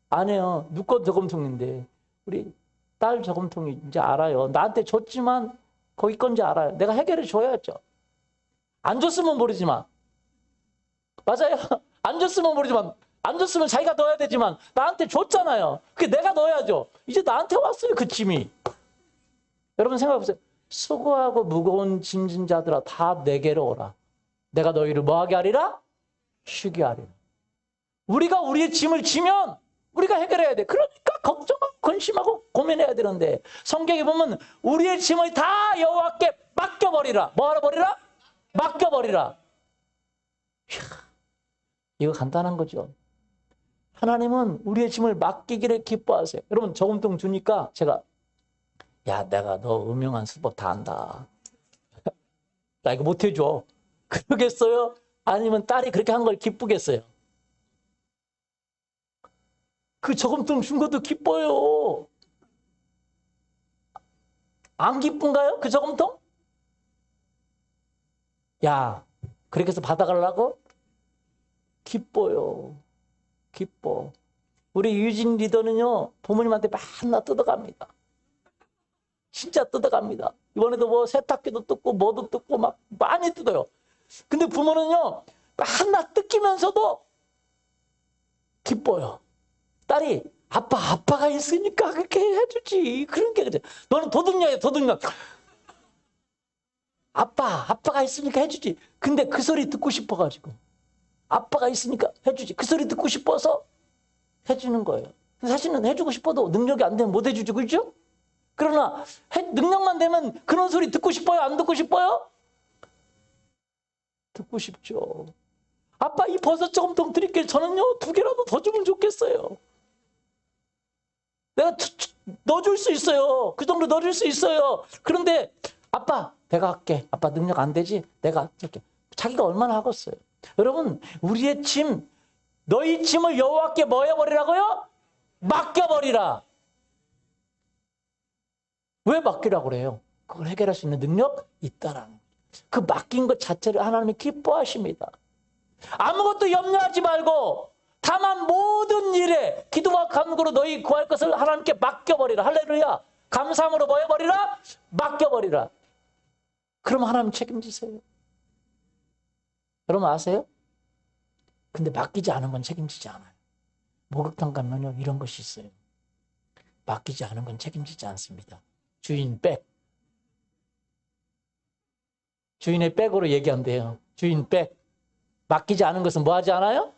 아니에요. 누구 저금통인데. 우리 딸 저금통이 이제 알아요. 나한테 줬지만 거기 건지 알아요. 내가 해결해 줘야죠. 안 줬으면 모르지만. 맞아요. 안 줬으면 모르지만. 안 줬으면 자기가 넣어야 되지만 나한테 줬잖아요. 그게 내가 넣어야죠. 이제 나한테 왔어요. 그 짐이. 여러분 생각해보세요. 수고하고 무거운 짐진 자들아 다 내게로 오라. 내가 너희를 뭐하게 하리라? 쉬게 하리라. 우리가 우리의 짐을 지면 우리가 해결해야 돼. 그러니까 걱정하고 근심하고 고민해야 되는데 성경에 보면 우리의 짐을 다 여호와께 맡겨버리라. 뭐 하러 버리라? 맡겨버리라. 이야, 이거 간단한 거죠. 하나님은 우리의 짐을 맡기기를 기뻐하세요. 여러분 저금통 주니까 제가 야 내가 너 음흉한 수법 다 안다. 나 이거 못해줘. 그러겠어요? 아니면 딸이 그렇게 한 걸 기쁘겠어요? 그 저금통 준 것도 기뻐요. 안 기쁜가요? 그 저금통? 야, 그렇게 해서 받아가려고? 기뻐요. 기뻐. 우리 유진 리더는요, 부모님한테 맨날 뜯어갑니다. 진짜 뜯어갑니다. 이번에도 뭐 세탁기도 뜯고 뭐도 뜯고 막 많이 뜯어요. 근데 부모는요, 맨날 뜯기면서도 기뻐요. 딸이 아빠가 있으니까 그렇게 해주지. 그런 게 그래. 너는 도둑녀야 도둑녀. 아빠가 있으니까 해주지. 근데 그 소리 듣고 싶어가지고 아빠가 있으니까 해주지. 그 소리 듣고 싶어서 해주는 거예요. 사실은 해주고 싶어도 능력이 안 되면 못 해주죠. 그렇죠? 그러나 능력만 되면 그런 소리 듣고 싶어요? 안 듣고 싶어요? 듣고 싶죠. 아빠 이 버섯 저금통 드릴게요. 저는요 2개라도 더 주면 좋겠어요. 내가 넣어줄 수 있어요. 그 정도 넣어줄 수 있어요. 그런데 아빠 내가 할게. 아빠 능력 안 되지? 내가 할게. 자기가 얼마나 하겠어요. 여러분 우리의 짐 너희 짐을 여호와께 뭐 해버리라고요? 맡겨버리라. 왜 맡기라고 그래요? 그걸 해결할 수 있는 능력 있다라는 거예요. 그 맡긴 것 자체를 하나님이 기뻐하십니다. 아무것도 염려하지 말고 다만 모든 일에 기도와 간구로 너희 구할 것을 하나님께 맡겨버리라. 할렐루야. 감사함으로 뭐 해버리라? 맡겨버리라. 그럼 하나님 책임지세요. 여러분 아세요? 근데 맡기지 않은 건 책임지지 않아요. 목욕탕 가면요 이런 것이 있어요. 맡기지 않은 건 책임지지 않습니다. 주인 백. 주인의 백으로 얘기한대요. 주인 백. 맡기지 않은 것은 뭐 하지 않아요?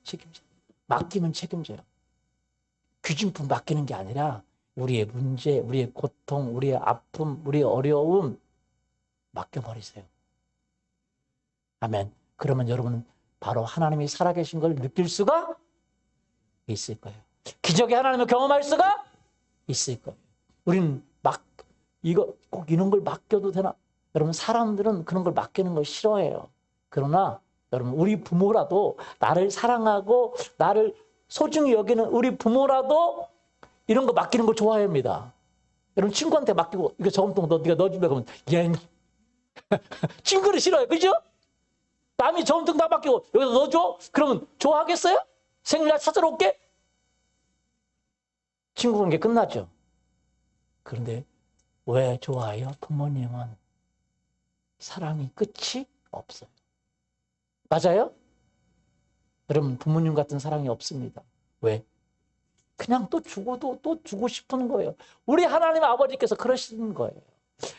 책임져. 맡기면 책임져요. 귀중품 맡기는 게 아니라 우리의 문제, 우리의 고통, 우리의 아픔, 우리의 어려움 맡겨버리세요. 아멘. 그러면 여러분은 바로 하나님이 살아계신 걸 느낄 수가 있을 거예요. 기적의 하나님을 경험할 수가 있을 거예요. 우리는 이거 꼭 이런 걸 맡겨도 되나? 여러분 사람들은 그런 걸 맡기는 걸 싫어해요. 그러나 여러분 우리 부모라도 나를 사랑하고 나를 소중히 여기는 우리 부모라도 이런 거 맡기는 걸 좋아합니다. 여러분 친구한테 맡기고 이거 저금통 네가 넣어준다 그러면 얘 친구를 싫어요. 그죠? 남이 저금통 다 맡기고 여기다 넣어줘? 그러면 좋아하겠어요? 생일날 찾으러 올게? 친구 관계 끝나죠. 그런데 왜 좋아해요? 부모님은 사랑이 끝이 없어요. 맞아요? 여러분 부모님 같은 사랑이 없습니다. 왜? 그냥 또 주고도 또 주고 싶은 거예요. 우리 하나님 아버지께서 그러시는 거예요.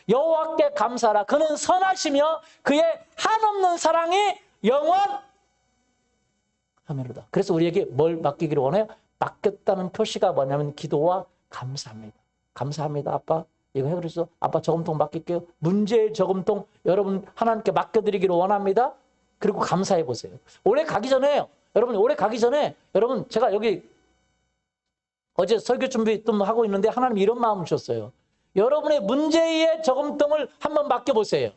여호와께 감사하라. 그는 선하시며 그의 한없는 사랑이 영원하미로다. 그래서 우리에게 뭘 맡기기를 원해요? 맡겼다는 표시가 뭐냐면 기도와 감사합니다. 감사합니다 아빠. 이거 해그래서 아빠 저금통 맡길게요. 문제의 저금통 여러분 하나님께 맡겨드리기를 원합니다. 그리고 감사해 보세요. 올해 가기 전에 여러분 제가 여기 어제 설교 준비 좀 하고 있는데 하나님 이런 마음을 주셨어요. 여러분의 문제의 저금통을 한번 맡겨보세요.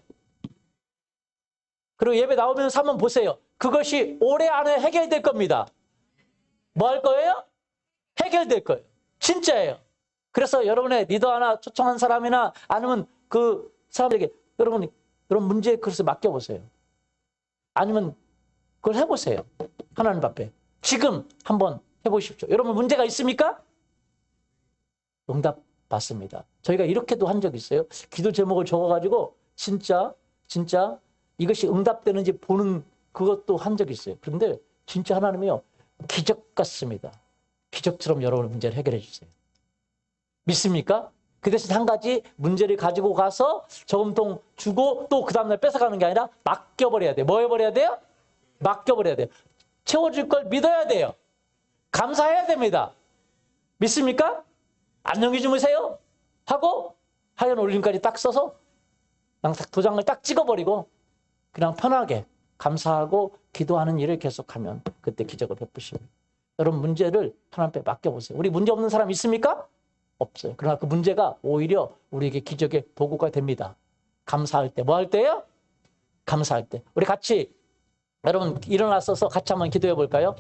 그리고 예배 나오면서 한번 보세요. 그것이 올해 안에 해결될 겁니다. 뭐 할 거예요? 해결될 거예요. 진짜예요. 그래서 여러분의 리더 하나 초청한 사람이나 아니면 그 사람에게 여러분 문제의 그릇을 맡겨보세요. 아니면 그걸 해보세요. 하나님 앞에. 지금 한번 해보십시오. 여러분 문제가 있습니까? 응답 받습니다. 저희가 이렇게도 한 적이 있어요. 기도 제목을 적어가지고 진짜 이것이 응답되는지 보는 그것도 한 적이 있어요. 그런데 진짜 하나님이요. 기적 같습니다. 기적처럼 여러분의 문제를 해결해 주세요. 믿습니까? 그 대신 한 가지 문제를 가지고 가서 저금통 주고 또 그 다음날 뺏어가는 게 아니라 맡겨버려야 돼요. 뭐 해버려야 돼요? 맡겨버려야 돼요. 채워줄 걸 믿어야 돼요. 감사해야 됩니다. 믿습니까? 안녕히 주무세요 하고 하얀 올림까지 딱 써서 그냥 도장을 딱 찍어버리고 그냥 편하게 감사하고 기도하는 일을 계속하면 그때 기적을 베푸십니다. 여러분 문제를 하나님께 맡겨보세요. 우리 문제 없는 사람 있습니까? 없어요. 그러나 그 문제가 오히려 우리에게 기적의 도구가 됩니다. 감사할 때. 뭐 할 때요? 감사할 때. 우리 같이 여러분 일어나서서 같이 한번 기도해 볼까요?